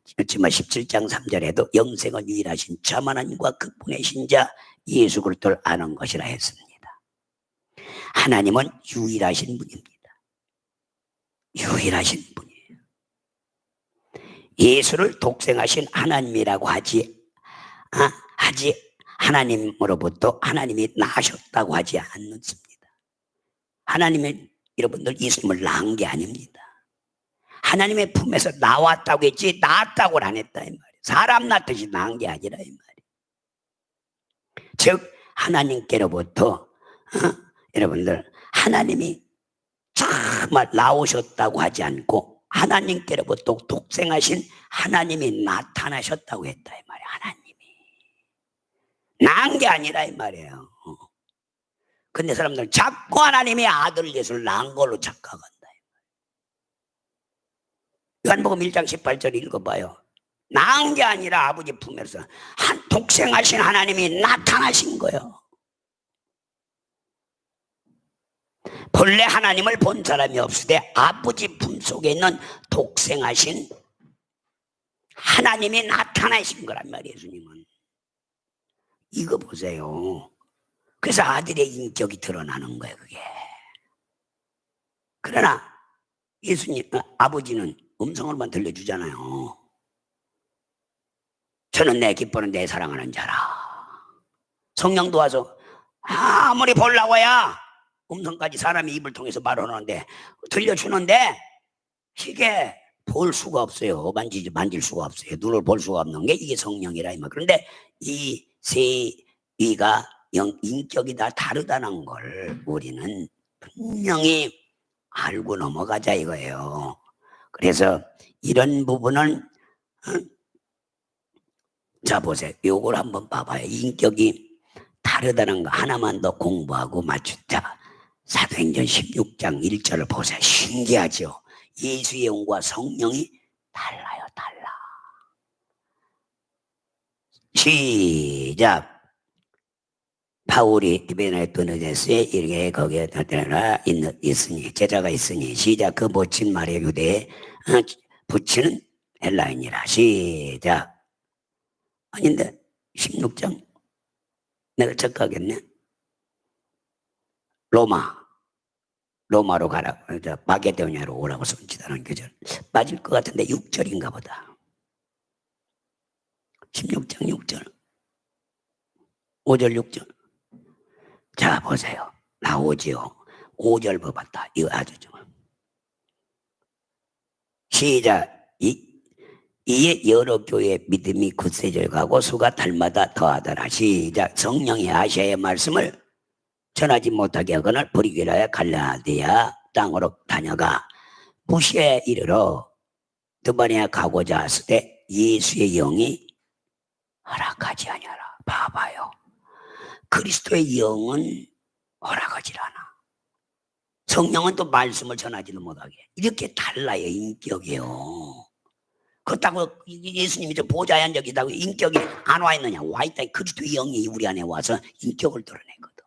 17장 3절에도 영생은 유일하신 참 하나님과 그분의 신자 예수 그리스도를 아는 것이라 했습니다. 하나님은 유일하신 분입니다. 유일하신 분이에요. 예수를 독생하신 하나님이라고 하지 하나님으로부터 하나님이 나셨다고 하지 않습니다. 하나님은 여러분들 예수님을 낳은 게 아닙니다. 하나님의 품에서 나왔다고 했지 낳았다고는 안 했다 이 말이에요. 사람 낳듯이 낳은 게 아니라 이 말이에요. 즉 하나님께로부터 여러분들 하나님이 정말 나오셨다고 하지 않고 하나님께로부터 독생하신 하나님이 나타나셨다고 했다 이 말이에요. 하나님이 낳은 게 아니라 이 말이에요. 근데 사람들은 자꾸 하나님의 아들 예수를 낳은 걸로 착각한다. 요한복음 1장 18절 읽어봐요. 낳은 게 아니라 아버지 품에서 독생하신 하나님이 나타나신 거예요. 본래 하나님을 본 사람이 없으되 아버지 품속에 있는 독생하신 하나님이 나타나신 거란 말이에요. 예수님은 이거 보세요. 그래서 아들의 인격이 드러나는 거예요. 그게. 그러나 예수님 아버지는 음성으로만 들려주잖아요. 저는 내 기뻐하는 내 사랑하는 자라. 성령도 와서 아무리 보려고야 음성까지 사람이 입을 통해서 말하는데 들려주는데 이게 볼 수가 없어요. 만질 수가 없어요. 눈을 볼 수가 없는 게 이게 성령이라 이 말. 그런데 이 세 위가 인격이 다 다르다는 걸 우리는 분명히 알고 넘어가자 이거예요. 그래서 이런 부분은 자 보세요. 요걸 한번 봐봐요. 인격이 다르다는 거 하나만 더 공부하고 맞춘다. 사도행전 16장 1절을 보세요. 신기하죠. 예수의 영과 성령이 달라요. 달라. 시작. 바울이 이베나에 떠나졌으에 이렇게 거기에 있으니 제자가 있으니 시작. 그 붙인 말의 유대에 붙이는 헬라인이라. 시작. 아닌데 16장 내가 착각했네. 로마로 가라. 마게도냐로 오라고 손짓하는 교절 맞을 것 같은데 6절인가 보다. 16장 6절 5절 6절. 자 보세요. 나오지요. 5절 봐봤다. 이거 아주 좀 시작. 이에 여러 교회의 믿음이 굳세져 가고 수가 달마다 더하더라. 시작. 성령이 아시아의 말씀을 전하지 못하게 하거늘 브리기라야 갈라디아 땅으로 다녀가 무시에 이르러 드바니아 가고자 했을 때 예수의 영이 허락하지 아니하라. 봐봐요. 그리스도의 영은 허락하지 않아. 성령은 또 말씀을 전하지도 못하게. 이렇게 달라요. 인격이요. 그렇다고 예수님이 저 보좌에 앉아 계시다고 인격이 안 와 있느냐? 와 있다. 그리스도의 영이 우리 안에 와서 인격을 드러내거든.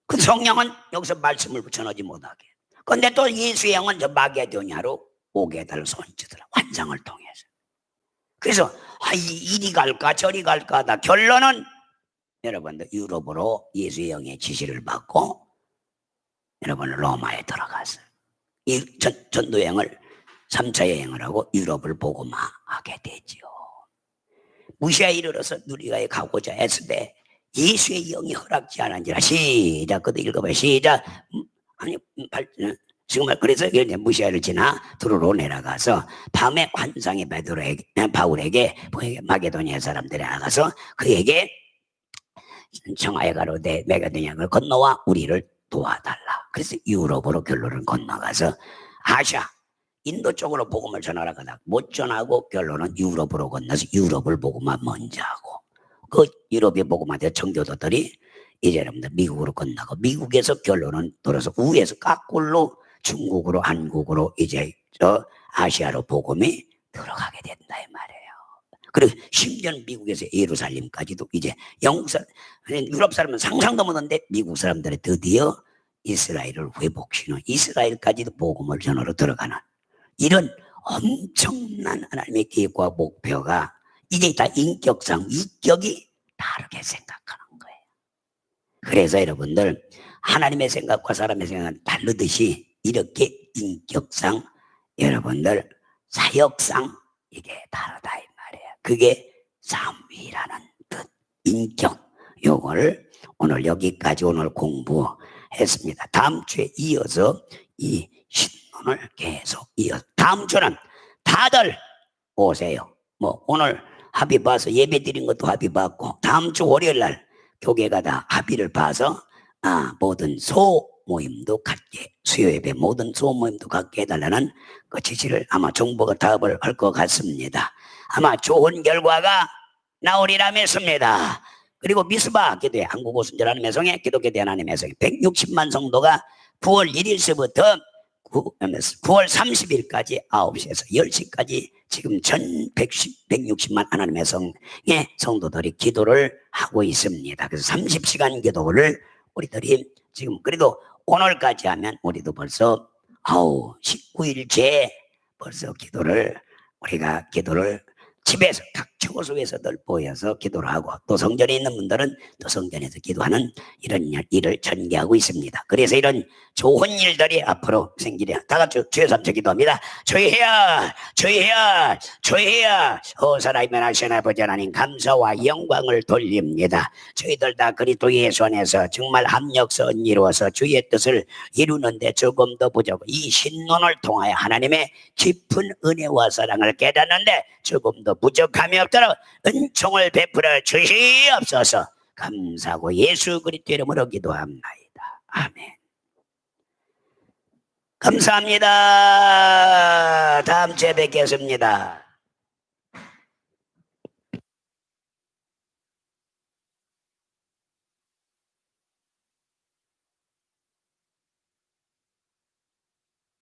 그 성령은 여기서 말씀을 전하지 못하게. 그런데 또 예수의 영은 저 마게도냐로 오게 달 손짓을 환상을 통해서. 그래서 이리 갈까 저리 갈까 하다 결론은 여러분들 유럽으로 예수의 영의 지시를 받고 여러분 로마에 들어갔어요. 이 전도 여행을 3차 여행을 하고 유럽을 복음화하게 되지요. 무시하에 이르러서 누리가에 가고자 했을 때 예수의 영이 허락지 않은지라. 시작. 그도 읽어봐요. 시작. 지금 그래서 이제 무시아를 지나 두로로 내려가서 밤에 환상의 바울에게 마게도니아 사람들이 나가서 그에게 청하에 가로되 마게도니아를 건너와 우리를 도와달라. 그래서 유럽으로 결론을 건너가서 아시아 인도 쪽으로 복음을 전하라가다 못 전하고 결론은 유럽으로 건너서 유럽을 복음만 먼저 하고 그 유럽의 복음한테 청교도들이 이제 여러분들 미국으로 건너고 미국에서 결론은 돌아서 우에서 까꿀로 중국으로 한국으로 이제 저 아시아로 복음이 들어가게 된다 이 말이에요. 그리고 심지어 미국에서 예루살렘까지도 이제 유럽 사람은 상상도 못하는데 미국 사람들이 드디어 이스라엘을 회복시키는 이스라엘까지도 복음을 전하러 들어가는 이런 엄청난 하나님의 계획과 목표가 이게 다 인격상 위격이 다르게 생각하는 거예요. 그래서 여러분들 하나님의 생각과 사람의 생각은 다르듯이 이렇게 인격상 여러분들 사역상 이게 다르다 이 말이에요. 그게 삼위라는 뜻 인격 요걸 오늘 여기까지 오늘 공부했습니다. 다음 주에 이어서 이 신론을 계속 이어서 다음 주는 다들 오세요. 뭐 오늘 합의 봐서 예배 드린 것도 합의 받고 다음 주 월요일 날 교계가 다 합의를 봐서 모든 소모임도 갖게 수요예배 모든 소모임도 갖게 해달라는 그 지시를 아마 정부가 답을 할 것 같습니다. 아마 좋은 결과가 나오리라 믿습니다. 그리고 미스바 기도회 한국어 순절하는 매성에 기독교 하나님 매성에 160만 성도가 9월 1일서부터 9월 30일까지 9시에서 10시까지 지금 160만 하나님의 성의 성도들이 기도를 하고 있습니다. 그래서 30시간 기도를 우리들이 지금 그래도 오늘까지 하면 우리도 벌써 19일째 벌써 우리가 기도를 집에서 각 처소에서들 모여서 기도를 하고 또 성전에 있는 분들은 또 성전에서 기도하는 이런 일을 전개하고 있습니다. 그래서 이런 좋은 일들이 앞으로 생기랴. 다 같이 주여 삼체 기도합니다. 주의해야 살아있는 하신 아버지 하나님 감사와 영광을 돌립니다. 저희들 다 그리스도 예수 안에서 정말 합력선 이루어서 주의 뜻을 이루는데 조금 더 부족하고 이 신론을 통하여 하나님의 깊은 은혜와 사랑을 깨닫는데 조금 더 부족함이 없도록 은총을 베풀어 주시옵소서. 감사하고 예수 그리스도 이름으로 기도합나이다. 아멘. 감사합니다. 다음 주에 뵙겠습니다.